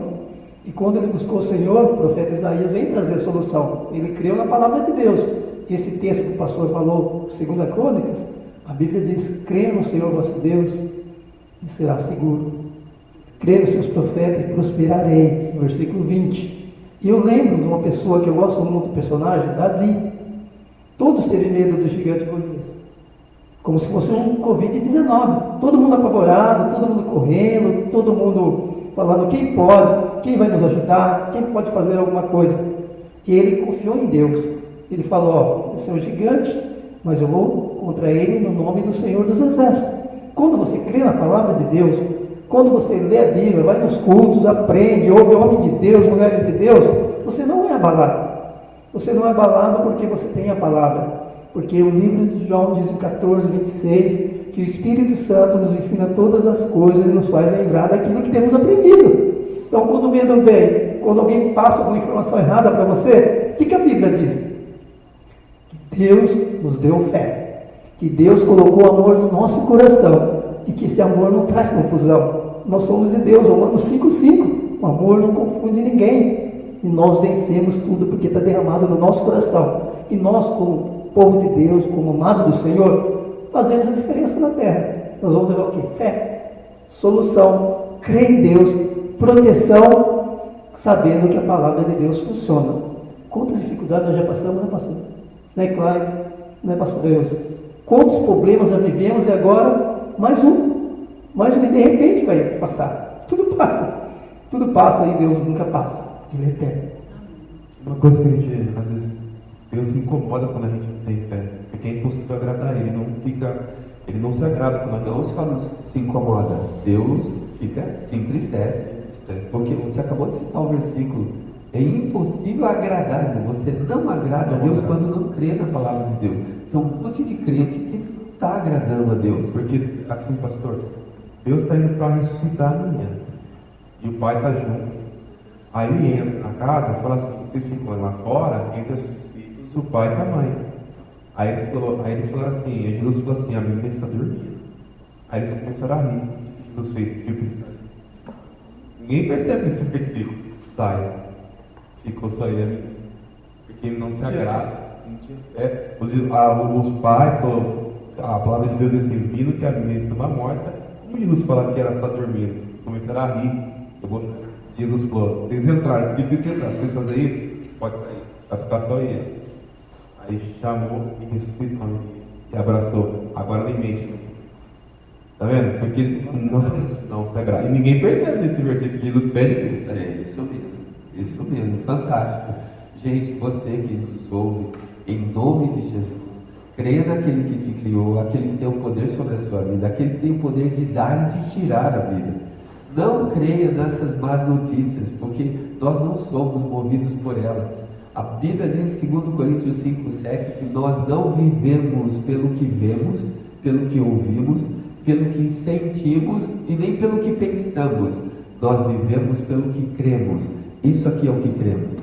E quando ele buscou o Senhor, o profeta Isaías vem trazer a solução. Ele creu na palavra de Deus. esse texto que o pastor falou, 2 Crônicas, a Bíblia diz: creia no Senhor vosso Deus e será seguro. Creia nos seus profetas e prosperarei. No versículo 20. E eu lembro de uma pessoa que eu gosto muito do personagem, Davi. Todos teve medo do gigante Golias. Como se fosse um Covid-19. Todo mundo apavorado, todo mundo correndo, todo mundo falando quem pode, quem vai nos ajudar, quem pode fazer alguma coisa. E ele confiou em Deus. Ele falou: esse é um gigante, mas eu vou contra ele no nome do Senhor dos Exércitos. Quando você crê na palavra de Deus, quando você lê a Bíblia, vai nos cultos, aprende, ouve homem de Deus, mulheres de Deus, você não é abalado. Você não é abalado porque você tem a palavra. Porque o livro de João diz em 14:26 que o Espírito Santo nos ensina todas as coisas e nos faz lembrar daquilo que temos aprendido. Então, quando o medo vem, quando alguém passa alguma informação errada para você, o que a Bíblia diz? Que Deus nos deu fé, que Deus colocou amor no nosso coração e que esse amor não traz confusão. Nós somos de Deus, Romanos 5:5. O amor não confunde ninguém e nós vencemos tudo porque está derramado no nosso coração. E nós, como povo de Deus, como amado do Senhor, fazemos a diferença na terra. Nós vamos levar o quê? Fé, solução, crer em Deus, proteção, sabendo que a palavra de Deus funciona. Quantas dificuldades nós já passamos, né, pastor? Né, Clyde? Né, pastor Deus? Quantos problemas já vivemos e agora mais um e de repente vai passar. Tudo passa e Deus nunca passa. Ele é eterno. Uma coisa que a gente, às vezes, Deus se incomoda quando a gente não tem fé, porque é impossível agradar Ele, Ele não se agrada quando a gente Não só se incomoda, Deus se entristece. Porque você acabou de citar o versículo. É impossível agradar, você não agrada a Deus quando não crê na palavra de Deus. Então, um monte de crente que não está agradando a Deus. Porque, assim, pastor, Deus está indo para ressuscitar a menina, e o pai está junto. Aí ele entra na casa e fala assim: vocês ficam lá fora, entre os discípulos, o pai e a mãe. Aí eles falaram assim, Jesus falou assim: a menina está dormindo. Aí eles começaram a rir. Jesus fez, pediu para eles saírem. Ninguém percebe esse versículo. Sai. Ficou só ele e a menina. Porque ele não se agrada. Não tinha fé. Os pais falaram, a palavra de Deus é assim: vindo que a menina estava morta, como Jesus fala que ela está dormindo? Começaram a rir. Jesus falou: vocês entraram, porque vocês entraram, vocês fazem isso? Pode sair, vai ficar só ele. Aí chamou e ressuscitou a menina e abraçou. Agora alimente. Tá vendo? Porque não se agrada. E ninguém percebe nesse versículo que Jesus pede para eles. É isso mesmo, fantástico. Gente, você que nos ouve, em nome de Jesus, creia naquele que te criou, aquele que tem o poder sobre a sua vida, aquele que tem o poder de dar e de tirar a vida. Não creia nessas más notícias, porque nós não somos movidos por ela. A Bíblia diz em 2 Coríntios 5:7 que nós não vivemos pelo que vemos, pelo que ouvimos, pelo que sentimos e nem pelo que pensamos. Nós vivemos pelo que cremos. Isso aqui é o que cremos.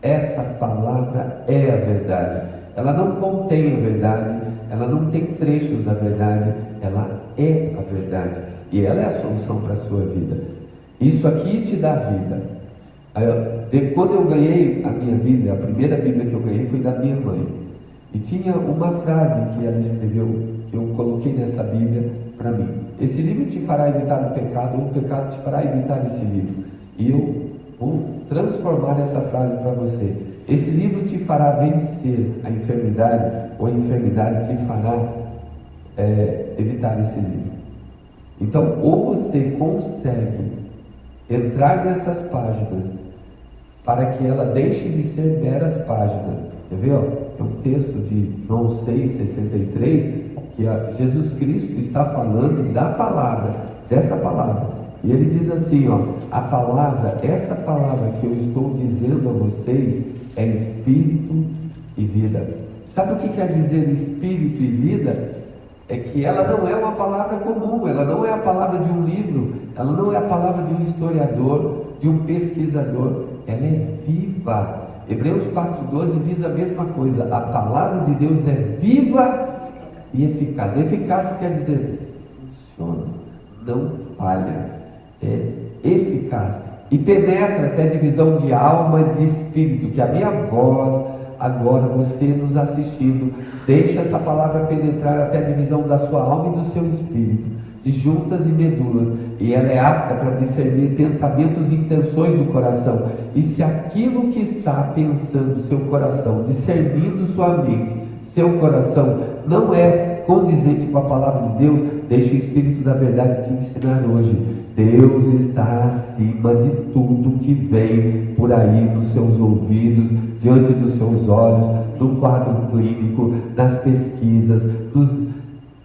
Essa palavra é a verdade. Ela não contém a verdade, ela não tem trechos da verdade, ela é a verdade. E ela é a solução para a sua vida. Isso aqui te dá vida. Quando eu ganhei a minha Bíblia, a primeira Bíblia que eu ganhei foi da minha mãe. E tinha uma frase que ela escreveu, que eu coloquei nessa Bíblia para mim: esse livro te fará evitar o pecado, ou o pecado te fará evitar esse livro. E eu vou transformar essa frase para você: esse livro te fará vencer a enfermidade, ou a enfermidade te fará evitar esse livro. Então, ou você consegue entrar nessas páginas para que ela deixe de ser meras páginas. Quer ver? É um texto de João 6,63, que Jesus Cristo está falando da palavra, dessa palavra. E ele diz assim, a palavra, essa palavra que eu estou dizendo a vocês é espírito e vida. Sabe o que quer dizer espírito e vida? É que ela não é uma palavra comum, ela não é a palavra de um livro, ela não é a palavra de um historiador, de um pesquisador, ela é viva. Hebreus 4,12 diz a mesma coisa: a palavra de Deus é viva e eficaz. Eficaz quer dizer funciona, não falha, é eficaz e penetra até divisão de alma e de espírito, que a minha voz, agora você nos assistindo, deixe essa palavra penetrar até a divisão da sua alma e do seu espírito, de juntas e medulas, e ela é apta para discernir pensamentos e intenções do coração. E se aquilo que está pensando seu coração, discernindo sua mente, seu coração, não é condizente com a palavra de Deus, deixe o Espírito da verdade te ensinar hoje. Deus está acima de tudo que vem por aí nos seus ouvidos, diante dos seus olhos, no quadro clínico, nas pesquisas,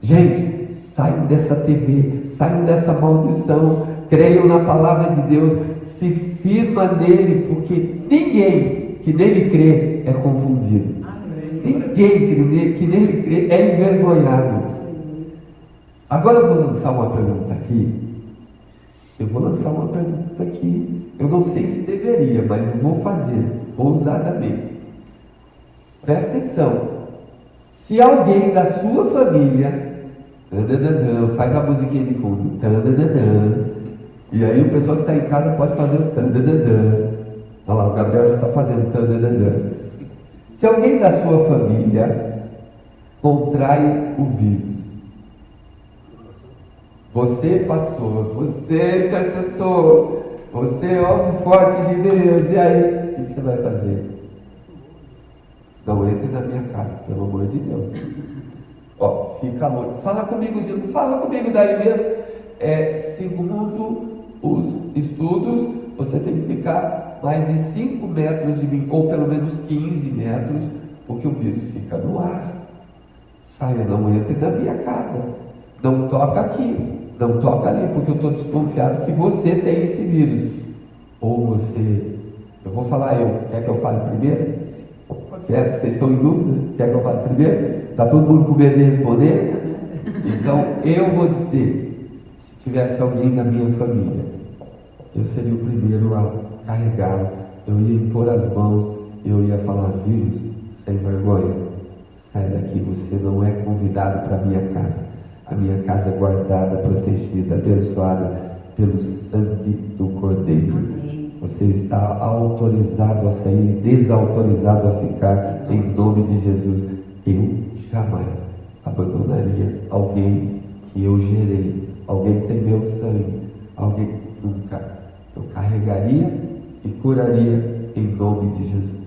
Gente, saiam dessa TV, saiam dessa maldição, creiam na palavra de Deus, se firma nele, porque ninguém que nele crê é confundido. Ninguém que nele crê é envergonhado. Agora eu vou lançar uma pergunta aqui. Eu não sei se deveria, mas eu vou fazer, ousadamente. Presta atenção. Se alguém da sua família, faz a musiquinha de fundo, e aí o pessoal que está em casa pode fazer o olha lá, o Gabriel já está fazendo. Se alguém da sua família contrai o vírus, você pastor, você intercessor, você homem forte de Deus, e aí, o que você vai fazer? Não entre na minha casa, pelo amor de Deus. Ó, fica longe. Fala comigo daí mesmo. Segundo os estudos, você tem que ficar mais de 5 metros de mim, ou pelo menos 15 metros, porque o vírus fica no ar. Saia, não entre na minha casa. Não toca aqui, não toca ali, porque eu estou desconfiado que você tem esse vírus. Ou você... Eu vou falar Quer que eu fale primeiro? Certo? Vocês estão em dúvidas? Quer que eu fale primeiro? Está todo mundo com medo de responder? Então, eu vou dizer, se tivesse alguém na minha família, eu seria o primeiro a carregá-lo, eu ia impor as mãos, eu ia falar: vírus, sem vergonha, sai daqui, você não é convidado para a minha casa. A minha casa é guardada, protegida, abençoada pelo sangue do Cordeiro. Amém. Você está autorizado a sair, desautorizado a ficar, em nome de Jesus. Eu jamais abandonaria alguém que eu gerei, alguém que tem meu sangue, alguém que nunca. Eu carregaria e curaria em nome de Jesus.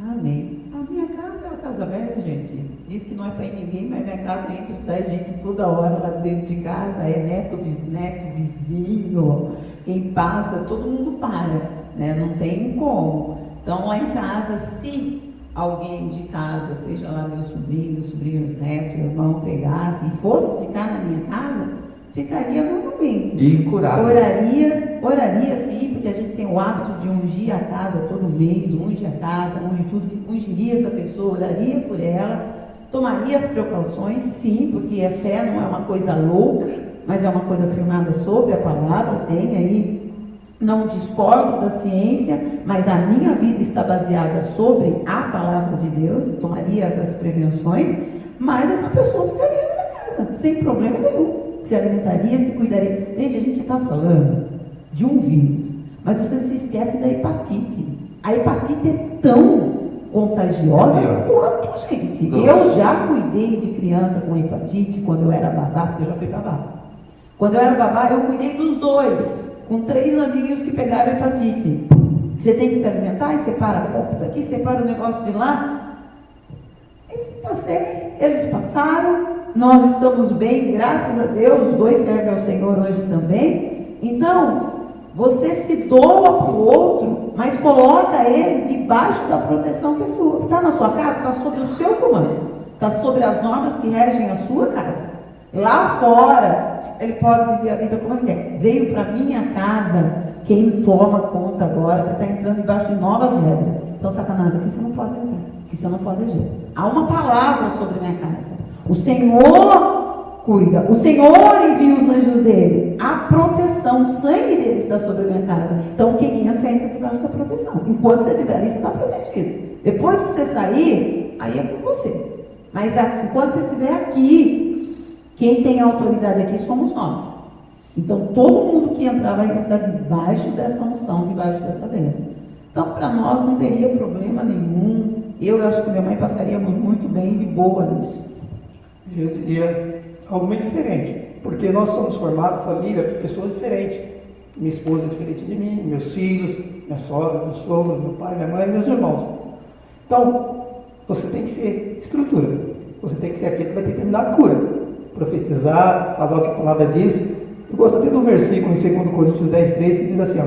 Amém. A minha casa é uma casa aberta, gente. Diz que não é para ir ninguém, mas minha casa entra e sai gente toda hora lá dentro de casa. É neto, bisneto, vizinho, quem passa, todo mundo para, né? Não tem como. Então lá em casa, se alguém de casa, seja lá meu sobrinho, sobrinhos netos, irmão, pegasse e fosse ficar na minha casa, ficaria normalmente. E curado. Oraria sim, porque a gente tem o hábito de ungir a casa todo mês, unge a casa, unge tudo, ungiria essa pessoa, oraria por ela, tomaria as precauções, sim, porque a fé não é uma coisa louca, mas é uma coisa firmada sobre a palavra, tem aí. Não discordo da ciência, mas a minha vida está baseada sobre a palavra de Deus, tomaria essas prevenções, mas essa pessoa ficaria na casa, sem problema nenhum. Se alimentaria, se cuidaria. Gente, a gente está falando de um vírus, mas você se esquece da hepatite. A hepatite é tão contagiosa quanto, gente. Eu já cuidei de criança com hepatite quando eu era babá, porque eu já fui babá. Quando eu era babá, eu cuidei dos 2, com 3 aninhos que pegaram hepatite. Você tem que se alimentar e separa a copo daqui, separa o negócio de lá. E passei, eles passaram. Nós estamos bem, graças a Deus, os 2 servem ao Senhor hoje também. Então, você se doa para o outro, mas coloca ele debaixo da proteção que é sua. Está na sua casa, está sob o seu comando, está sobre as normas que regem a sua casa. Lá fora, ele pode viver a vida como ele quer. Veio para minha casa, quem toma conta agora, você está entrando debaixo de novas regras. Então, Satanás, aqui você não pode entrar, aqui você não pode agir. Há uma palavra sobre minha casa. O Senhor cuida, o Senhor envia os anjos dele, a proteção, o sangue dele está sobre a minha casa. Então quem entra debaixo da proteção. Enquanto você estiver ali, você está protegido. Depois que você sair, aí é com você. Mas enquanto você estiver aqui, quem tem autoridade aqui somos nós. Então todo mundo que entrar vai entrar debaixo dessa unção, debaixo dessa bênção. Então para nós não teria problema nenhum Eu acho que minha mãe passaria muito bem de boa nisso. Eu diria algo meio diferente, porque nós somos formados, família, por pessoas diferentes. Minha esposa é diferente de mim, meus filhos, minha sogra, meu sogro, meu pai, minha mãe, meus irmãos. Então, você tem que ser estrutura. Você tem que ser aquele que vai determinar a cura. Profetizar, falar o que a palavra diz. Eu gosto até do versículo em 2 Coríntios 10:3 que diz assim, ó,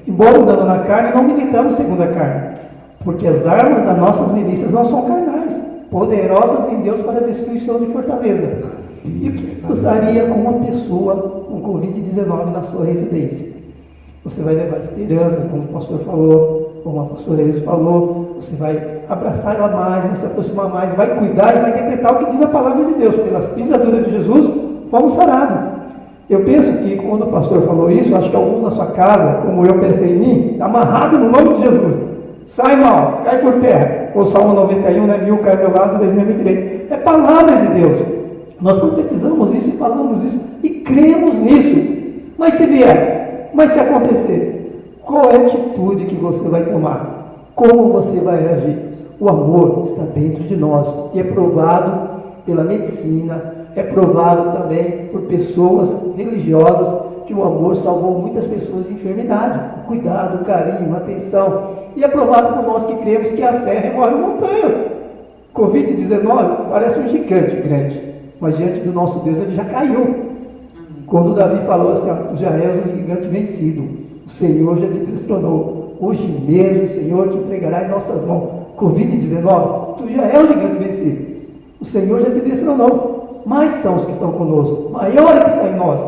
embora andando na carne, não militamos segundo a carne, porque as armas das nossas milícias não são carnais, poderosas em Deus para a destruição de fortaleza. E o que se usaria com uma pessoa com Covid-19 na sua residência? Você vai levar esperança, como o pastor falou, como a pastora Elis falou, você vai abraçar ela mais, vai se aproximar mais, vai cuidar e vai decretar o que diz a palavra de Deus. Pelas pisaduras de Jesus, fomos sarados. Eu penso que quando o pastor falou isso, acho que algum na sua casa, como eu pensei em mim, amarrado no nome de Jesus. Sai mal, cai por terra. O Salmo 91, né? 1000 cai ao meu lado, 10 me tirei. É palavra de Deus. Nós profetizamos isso e falamos isso e cremos nisso. Mas se vier, mas se acontecer, qual é a atitude que você vai tomar? Como você vai reagir? O amor está dentro de nós e é provado pela medicina, é provado também por pessoas religiosas que o amor salvou muitas pessoas de enfermidade. O cuidado, o carinho, a atenção. E é provado por nós que cremos que a fé remove montanhas. Covid-19 parece um gigante grande, mas diante do nosso Deus ele já caiu. Quando Davi falou assim, tu já és um gigante vencido, o Senhor já te destronou, hoje mesmo o Senhor te entregará em nossas mãos. Covid-19, tu já é um gigante vencido, o Senhor já te destronou, mais são os que estão conosco, maior é que está em nós.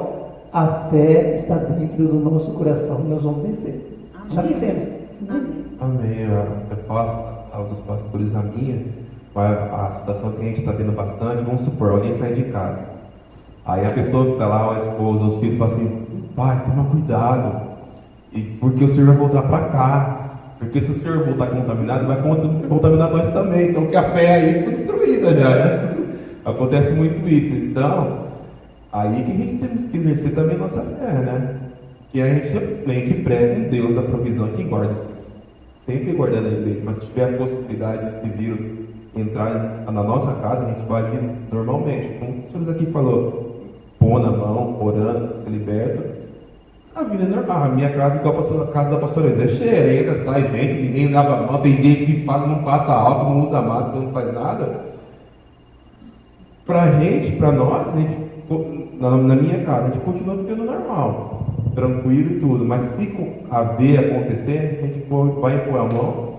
A fé está dentro do nosso coração, nós vamos vencer. Já vencemos. Amém. Eu faço a dos pastores a minha, a situação que a gente está tendo bastante, vamos supor, alguém sai de casa. Aí a pessoa que está lá, a esposa, os filhos, fala assim, pai, toma cuidado, e porque o senhor vai voltar para cá, porque se o senhor voltar contaminado, vai contaminar nós também, então que a fé aí foi destruída já, né? Acontece muito isso, então, aí que a gente temos que exercer também nossa fé, né? Que a gente prega um Deus da provisão que guarda os seus, sempre guardando a igreja, mas se tiver a possibilidade desse vírus entrar na nossa casa, a gente vai agir normalmente, como o senhor aqui falou, pôr na mão, orando, ser liberto. A vida é normal. A minha casa, igual a casa da pastora Elis, é cheia, entra, sai gente, ninguém lava a mão, tem gente que não passa álcool, não usa máscara, não faz nada. Pra gente, pra nós, a gente, na minha casa, a gente continua vivendo normal, tranquilo e tudo, mas se acontecer, a gente vai pôr a mão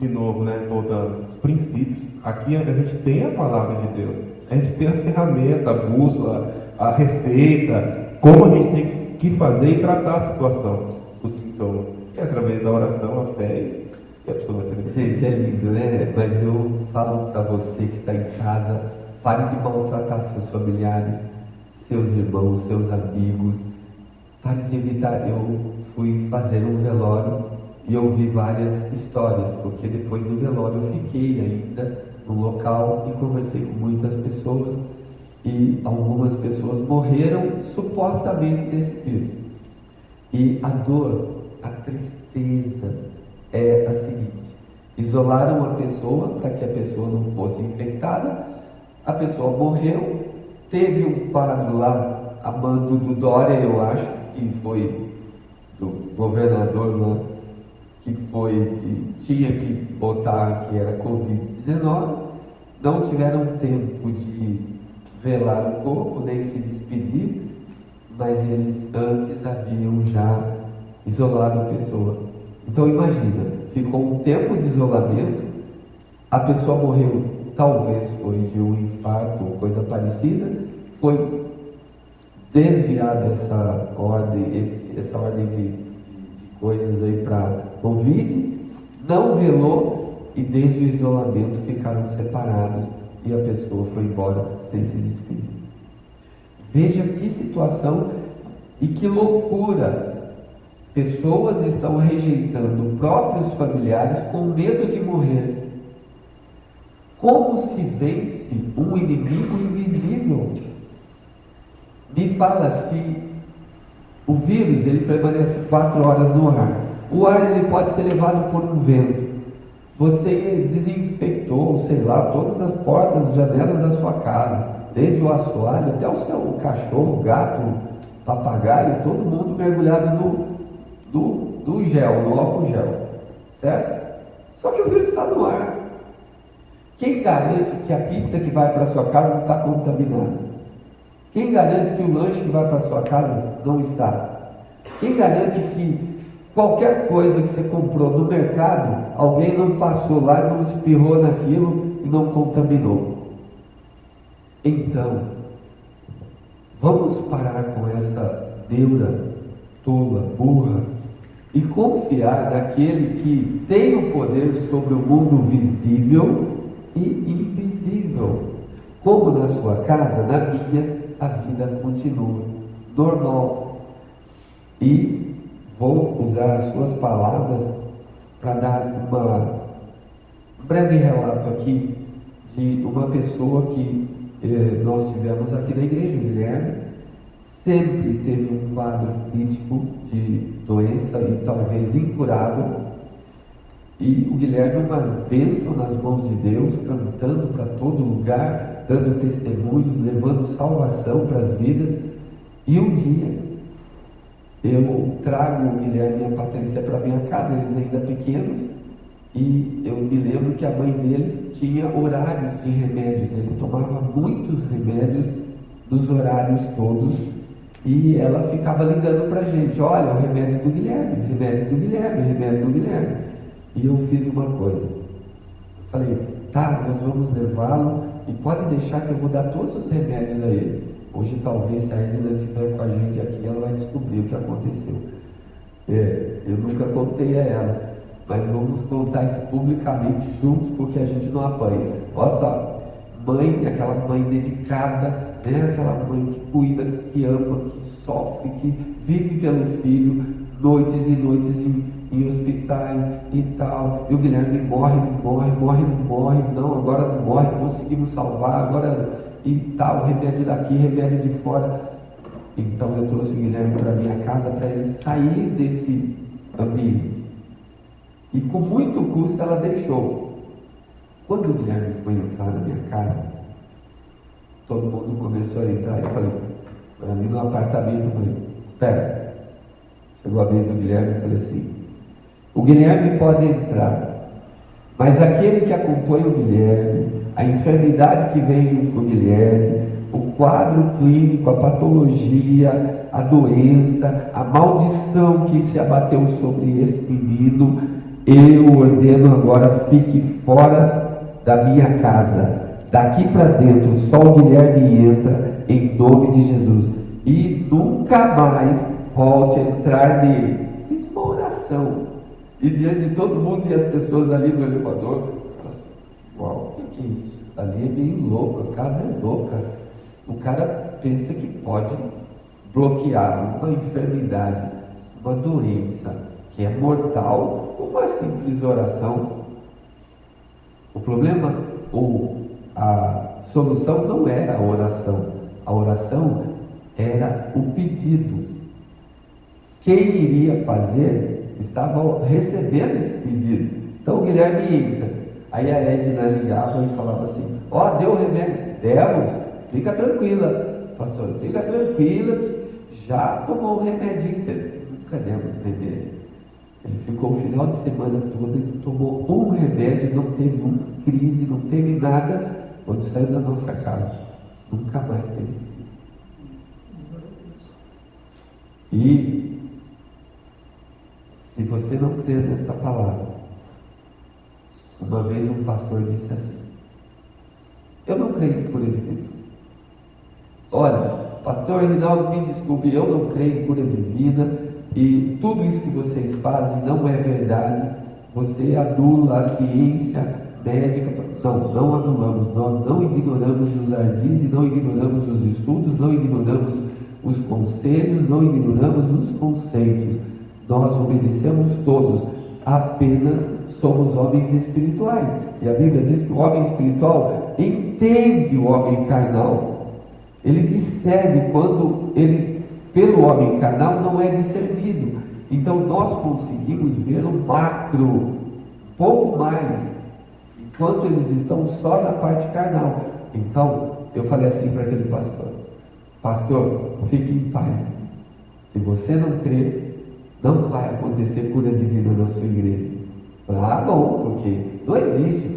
de novo, né? Voltando, os princípios. Aqui a gente tem a palavra de Deus, a gente tem a ferramenta, a bússola, a receita, como a gente tem que fazer e tratar a situação, o sintoma, que é através da oração, a fé e a pessoa vai ser bem. Gente, é lindo, né? Mas eu falo para você que está em casa, pare de maltratar seus familiares, seus irmãos, seus amigos, pare de evitar. Eu fui fazer um velório e eu ouvi várias histórias, porque depois do velório eu fiquei ainda no local e conversei com muitas pessoas. E algumas pessoas morreram supostamente desse vírus. E a dor, a tristeza é a seguinte: isolaram a pessoa para que a pessoa não fosse infectada, a pessoa morreu, teve um quadro lá, a mando do Dória, eu acho, que foi do governador lá, que tinha que botar que era Covid-19, não tiveram tempo de velar o corpo, nem se despedir, mas eles antes haviam já isolado a pessoa. Então imagina, ficou um tempo de isolamento, a pessoa morreu, talvez foi de um infarto ou coisa parecida, foi desviada essa ordem de coisas aí para Covid, não velou e desde o isolamento ficaram separados e a pessoa foi embora sem se despedir. Veja que situação e que loucura! Pessoas estão rejeitando próprios familiares com medo de morrer. Como se vence um inimigo invisível? Me fala se o vírus ele permanece 4 horas no ar. O ar ele pode ser levado por um vento. Você desinfectou, sei lá, todas as portas e janelas da sua casa, desde o assoalho até o seu cachorro, gato, papagaio, todo mundo mergulhado no gel, no álcool gel, certo? Só que o vírus está no ar. Quem garante que a pizza que vai para a sua casa não está contaminada? Quem garante que o lanche que vai para a sua casa não está? Quem garante que qualquer coisa que você comprou no mercado, alguém não passou lá, não espirrou naquilo e não contaminou? Então, vamos parar com essa neura tola, burra, e confiar naquele que tem o poder sobre o mundo visível e invisível. Como na sua casa, na minha, a vida continua normal. E vou usar as suas palavras para dar um breve relato aqui de uma pessoa que nós tivemos aqui na igreja, o Guilherme. Sempre teve um quadro crítico de doença e talvez incurável. E o Guilherme é uma bênção nas mãos de Deus, cantando para todo lugar, dando testemunhos, levando salvação para as vidas. E um dia eu trago o Guilherme e a Patrícia para minha casa, eles ainda pequenos, e eu me lembro que a mãe deles tinha horários de remédios, ele tomava muitos remédios nos horários todos, e ela ficava ligando para a gente: olha, o remédio do Guilherme, remédio do Guilherme, remédio do Guilherme. E eu fiz uma coisa, eu falei: tá, nós vamos levá-lo e pode deixar que eu vou dar todos os remédios a ele. Hoje talvez, se a Edna estiver com a gente aqui, ela vai descobrir o que aconteceu. Eu nunca contei a ela, mas vamos contar isso publicamente juntos, porque a gente não apanha. Olha só, mãe, aquela mãe dedicada, né? Aquela mãe que cuida, que ama, que sofre, que vive pelo filho, noites e noites em hospitais e tal. E o Guilherme morre, não, agora não morre, conseguimos salvar, agora e tal, remédio daqui, remédio de fora. Então eu trouxe o Guilherme para minha casa para ele sair desse ambiente. E com muito custo ela deixou. Quando o Guilherme foi entrar na minha casa, todo mundo começou a entrar. Eu falei, foi ali no apartamento, eu falei: espera. Chegou a vez do Guilherme, eu falei assim: o Guilherme pode entrar, mas aquele que acompanha o Guilherme, a enfermidade que vem junto com o Guilherme, o quadro clínico, a patologia, a doença, a maldição que se abateu sobre esse menino, eu ordeno agora, fique fora da minha casa. Daqui para dentro, só o Guilherme entra, em nome de Jesus. E nunca mais volte a entrar nele. Fiz uma oração. E diante de todo mundo e as pessoas ali no elevador, assim, uau, o que é isso? Ali é meio louco, a casa é louca. O cara pensa que pode bloquear uma enfermidade, uma doença que é mortal, com uma simples oração. O problema, ou a solução não era a oração era o pedido. Quem iria fazer estava recebendo esse pedido. Então o Guilherme entra, aí a Edna ligava e falava assim: ó, deu o remédio? Demos, fica tranquila, pastor, fica tranquila que já tomou o remedinho dele. Nunca demos remédio. Ele ficou o final de semana todo, ele tomou um remédio, não teve uma crise, não teve nada. Quando saiu da nossa casa, nunca mais teve crise. E se você não crer nessa palavra, uma vez um pastor disse assim: eu não creio em cura divina. Olha, pastor Rinaldo, me desculpe, eu não creio em cura divina, e tudo isso que vocês fazem não é verdade. Você anula a ciência médica. Não anulamos, nós não ignoramos os ardis e não ignoramos os estudos, não ignoramos os conselhos, não ignoramos os conceitos. Nós obedecemos todos, apenas somos homens espirituais. E a Bíblia diz que o homem espiritual entende o homem carnal. Ele discerne quando ele, pelo homem carnal, não é discernido. Então nós conseguimos ver o macro pouco mais, enquanto eles estão só na parte carnal. Então, eu falei assim para aquele pastor: pastor, fique em paz. Se você não crê, não vai acontecer cura divina na sua igreja. Ah, bom, porque não existe.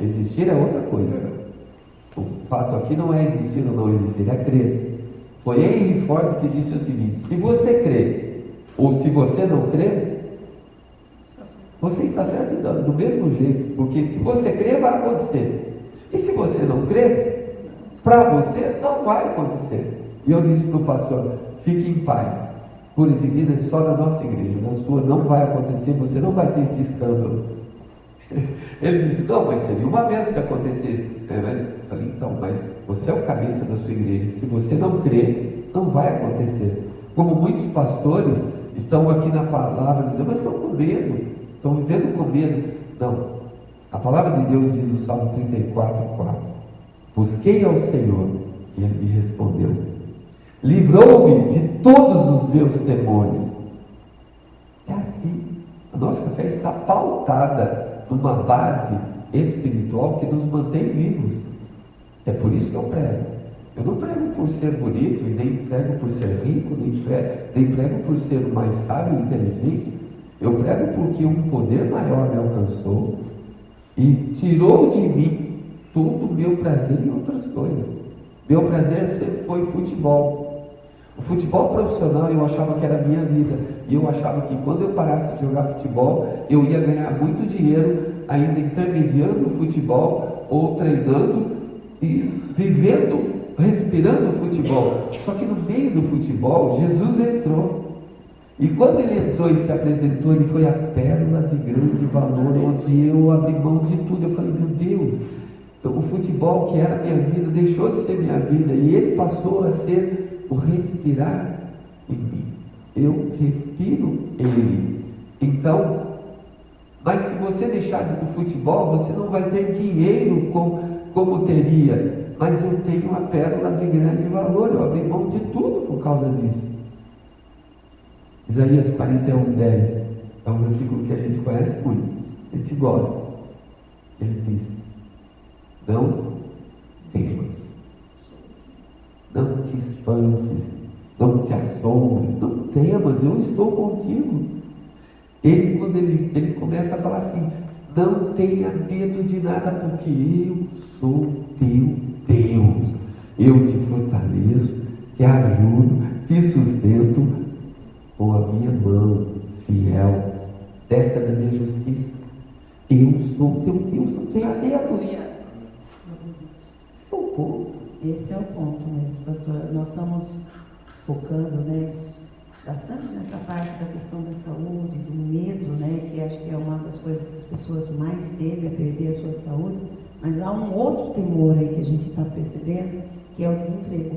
Existir é outra coisa. O fato aqui não é existir ou não existir, é crer. Foi Henry Ford que disse o seguinte: se você crê ou se você não crê, você está certo do mesmo jeito, porque se você crê, vai acontecer. E se você não crê, para você não vai acontecer. E eu disse para o pastor: fique em paz, cura divina é só na nossa igreja, na sua não vai acontecer, você não vai ter esse escândalo. Ele disse: não, mas seria uma bênção se acontecesse. Mas eu falei: então, mas você é o cabeça da sua igreja, se você não crê, não vai acontecer. Como muitos pastores estão aqui na palavra dizendo: mas estão com medo, estão vivendo com medo. Não, a palavra de Deus diz no Salmo 34:4: busquei ao Senhor e Ele me respondeu, livrou-me de todos os meus temores. É assim, a nossa fé está pautada numa base espiritual que nos mantém vivos. É por isso que eu prego. Eu não prego por ser bonito, e nem prego por ser rico, nem prego por ser o mais sábio e inteligente. Eu prego porque um poder maior me alcançou e tirou de mim todo o meu prazer em outras coisas. Meu prazer sempre foi futebol. O futebol profissional eu achava que era a minha vida. E eu achava que quando eu parasse de jogar futebol, eu ia ganhar muito dinheiro ainda intermediando o futebol ou treinando e vivendo, respirando o futebol. Só que no meio do futebol, Jesus entrou. E quando ele entrou e se apresentou, ele foi a pérola de grande valor, onde eu abri mão de tudo. Eu falei: meu Deus, o futebol que era minha vida deixou de ser minha vida e ele passou a ser o respirar em mim. Eu respiro ele. Então, mas se você deixar de ir para o futebol, você não vai ter dinheiro como teria. Mas eu tenho uma pérola de grande valor, eu abri mão de tudo por causa disso. Isaías 41:10 é um versículo que a gente conhece muito, a gente gosta. Ele diz: não temas, não te espantes, não te assombres, não temas, eu estou contigo. Quando ele começa a falar assim: não tenha medo de nada, porque eu sou teu Deus, eu te fortaleço, te ajudo, te sustento com a minha mão fiel, desta da minha justiça. Eu sou teu Deus, não tenha medo. Esse é o ponto. Esse é o ponto mesmo, pastor. Nós estamos focando, bastante nessa parte da questão da saúde, do medo, que acho que é uma das coisas que as pessoas mais temem, a perder a sua saúde. Mas há um outro temor aí que a gente está percebendo, que é o desemprego.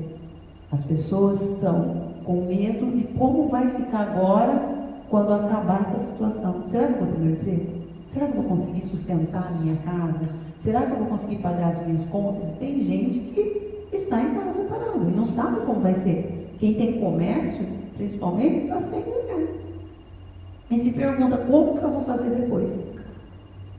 As pessoas estão com medo de como vai ficar agora quando acabar essa situação. Será que eu vou ter meu emprego? Será que eu vou conseguir sustentar a minha casa? Será que eu vou conseguir pagar as minhas contas? E tem gente que está em casa parado e não sabe como vai ser. Quem tem comércio, principalmente, está sem ganhar. E se pergunta: como que eu vou fazer depois?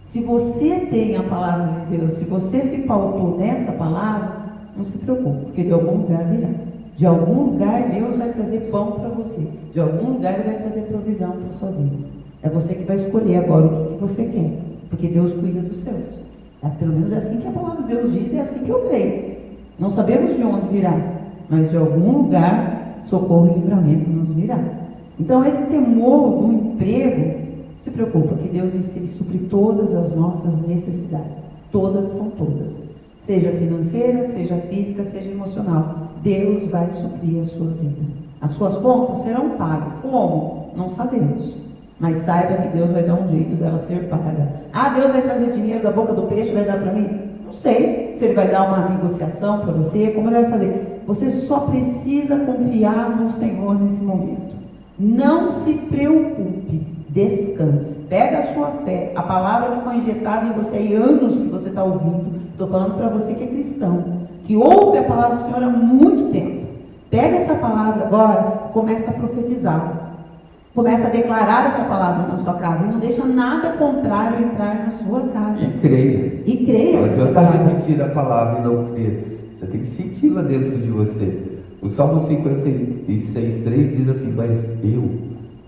Se você tem a palavra de Deus, se você se pautou nessa palavra, não se preocupe, porque de algum lugar virá. De algum lugar Deus vai trazer pão para você. De algum lugar Ele vai trazer provisão para a sua vida. É você que vai escolher agora o que você quer, porque Deus cuida dos seus. Pelo menos é assim que a palavra de Deus diz, é assim que eu creio. Não sabemos de onde virá, mas de algum lugar socorro e livramento nos virá. Então esse temor do emprego, se preocupa, que Deus diz que Ele supre todas as nossas necessidades. Todas são todas. Seja financeira, seja física, seja emocional. Deus vai suprir a sua vida. As suas contas serão pagas. Como? Não sabemos. Mas saiba que Deus vai dar um jeito dela ser paga. Deus vai trazer dinheiro da boca do peixe e vai dar para mim? Não sei. Se Ele vai dar uma negociação para você, como Ele vai fazer? Você só precisa confiar no Senhor nesse momento. Não se preocupe. Descanse. Pega a sua fé, a palavra que foi injetada em você há anos que você está ouvindo. Estou falando para você que é cristão, que ouve a palavra do Senhor há muito tempo. Pega essa palavra agora e começa a profetizar. Começa a declarar essa palavra na sua casa e não deixa nada contrário entrar na sua casa. E creia. E creia Não nessa adianta palavra. repetir a palavra e não crer. Você tem que sentir-la dentro de você. O Salmo 56:3 diz assim: mas eu,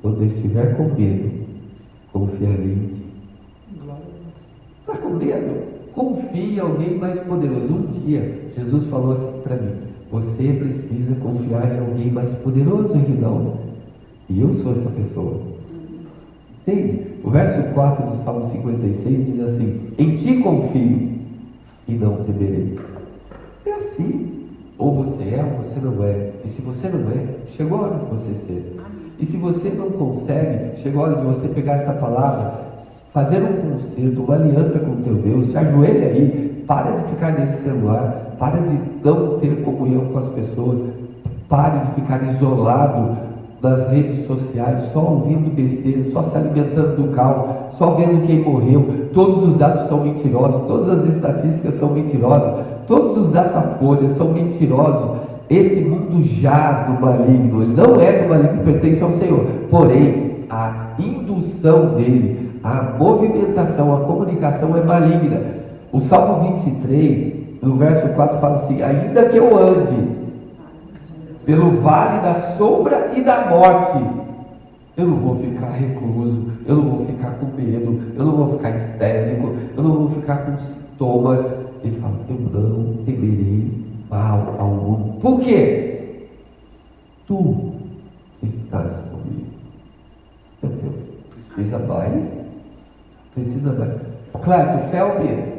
quando estiver com medo, confiarei em ti. Está com medo? Confie em alguém mais poderoso. Um dia, Jesus falou assim para mim: você precisa confiar em alguém mais poderoso, Rinaldo. E eu sou essa pessoa. Entende? O verso 4 do Salmo 56 diz assim: em ti confio e não temerei. É assim. Ou você é ou você não é. E se você não é, chegou a hora de você ser. E se você não consegue, chegou a hora de você pegar essa palavra, fazer um concerto, uma aliança com o teu Deus. Se ajoelha aí, para de ficar nesse celular, para de não ter comunhão com as pessoas, pare de ficar isolado nas redes sociais, só ouvindo besteira, só se alimentando do caos, só vendo quem morreu. Todos os dados são mentirosos, todas as estatísticas são mentirosas, todos os datafolhas são mentirosos. Esse mundo jaz no maligno, ele não é do maligno, pertence ao Senhor. Porém, a indução dele, a movimentação, a comunicação é maligna. O Salmo 23, no verso 4, fala assim: ainda que eu ande pelo vale da sombra e da morte, eu não vou ficar recluso, eu não vou ficar com medo, eu não vou ficar histérico, eu não vou ficar com sintomas. Ele fala: eu não temerei mal algum. Por quê? Tu estás comigo. Meu Deus, precisa mais? Precisa mais. Claro, tu fé ou medo?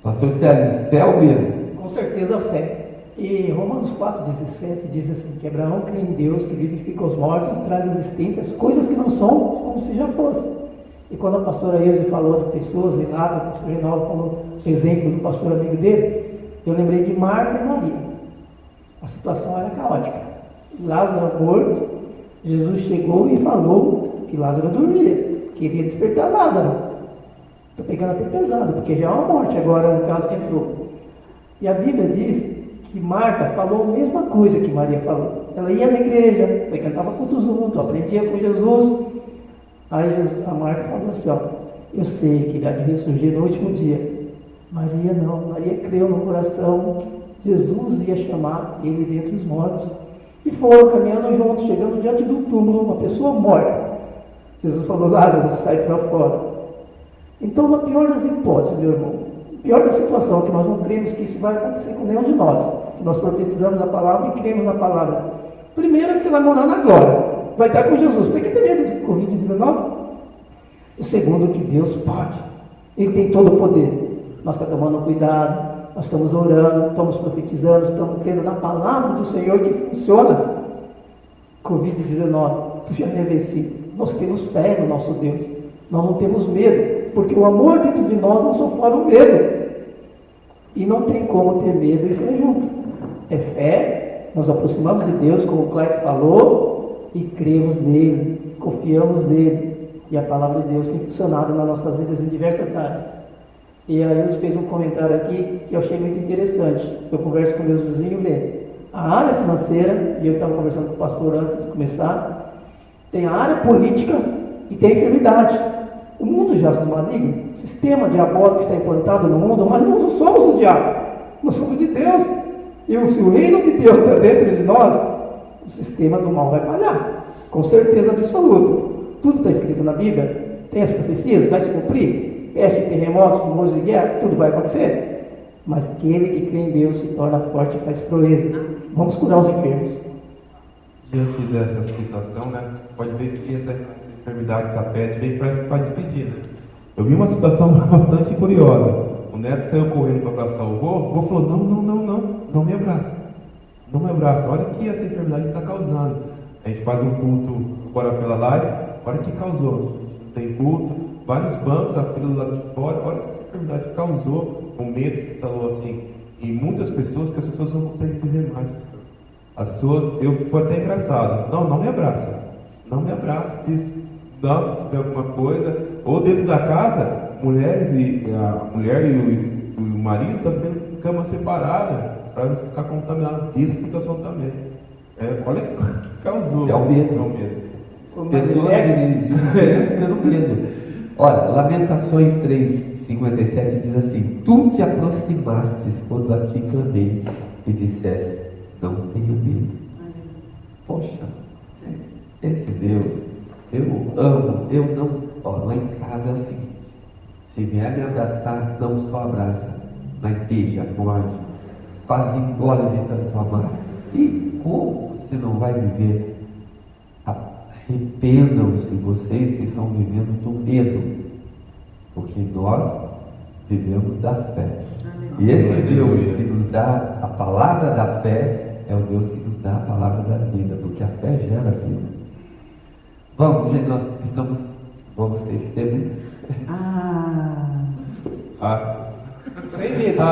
Pastor Sérgio, fé ou medo? Com certeza a fé. E Romanos 4,17 diz assim, que Abraão crê em Deus, que vivifica os mortos e traz à existência as coisas que não são como se já fossem. E quando a pastora Ilse falou de pessoas, Renato, o pastor Reinaldo falou exemplo do pastor amigo dele, eu lembrei de Marta e Maria. A situação era caótica. Lázaro morto, Jesus chegou e falou que Lázaro dormia, queria despertar Lázaro. Estou pegando até pesado, porque já é uma morte agora no caso que entrou. E a Bíblia diz que Marta falou a mesma coisa que Maria falou. Ela ia na igreja, frequentava culto junto, aprendia com Jesus. Aí a Marta falou assim: ó, eu sei que ele há de ressurgir no último dia. Maria não, Maria creu no coração que Jesus ia chamar ele dentre os mortos. E foram caminhando juntos, chegando diante do túmulo, uma pessoa morta. Jesus falou: Lázaro, sai para fora. Então, na pior das hipóteses, meu irmão, pior da situação, que nós não cremos que isso vai acontecer com nenhum de nós, que nós profetizamos a palavra e cremos na palavra. Primeiro é que você vai morar na glória, vai estar com Jesus. Por que tem medo de Covid-19? O segundo, que Deus pode, Ele tem todo o poder. Nós estamos tomando cuidado, nós estamos orando, estamos profetizando, estamos crendo na palavra do Senhor que funciona. Covid-19, tu já é vencido. Nós temos fé no nosso Deus, nós não temos medo, porque o amor dentro de nós não só fora o medo. E não tem como ter medo e fé junto. É fé, nos aproximamos de Deus, como o Clayton falou, e cremos nele, confiamos nele. E a palavra de Deus tem funcionado nas nossas vidas em diversas áreas. E a Ilse fez um comentário aqui que eu achei muito interessante. Eu converso com meus vizinhos, a área financeira, e eu estava conversando com o pastor antes de começar, tem a área política e tem a enfermidade. O mundo jaz do maligno, o sistema diabólico está implantado no mundo, mas nós não somos do diabo, nós somos de Deus. E se o reino de Deus está dentro de nós, o sistema do mal vai falhar, com certeza absoluta. Tudo está escrito na Bíblia, tem as profecias, vai se cumprir, peste, terremotos, rumores de guerra, tudo vai acontecer. Mas aquele que crê em Deus se torna forte e faz proeza. Vamos curar os enfermos. Diante dessa situação, né, pode ver que essa enfermidade, essa peste, veio para despedir, né? Eu vi uma situação bastante curiosa. O neto saiu correndo para abraçar o vô. O vô falou: não me abraça. Não me abraça. Olha o que essa enfermidade está causando. A gente faz um culto agora pela live. Olha o que causou. Não tem culto, vários bancos, a fila do lado de fora. Olha o que essa enfermidade causou. O medo se instalou assim em muitas pessoas, que as pessoas não conseguem viver mais, pastor. As pessoas, foi até engraçado. Não me abraça. Não me abraça. Isso. Nossa, se tiver alguma coisa, ou dentro da casa, mulheres e a mulher e o marido estão vivendo em cama separada para não ficar contaminado. Isso é situação também. Olha que causou. É o medo. É o medo. Como Pessoas pelo medo. Olha, Lamentações 3:57 diz assim: Tu te aproximastes quando a ti clamei e disseste, não tenha medo. Poxa, gente, esse Deus, eu amo, eu não. Ó, lá em casa é o seguinte: se vier me abraçar, não só abraça, mas beija, morde, faz engole de tanto amar. E como você não vai viver? Arrependam-se vocês que estão vivendo do medo, porque nós vivemos da fé. E esse Deus que nos dá a palavra da fé é o Deus que nos dá a palavra da vida, porque a fé gera vida. Vamos, gente, nós vamos ter que ter. Sem medo.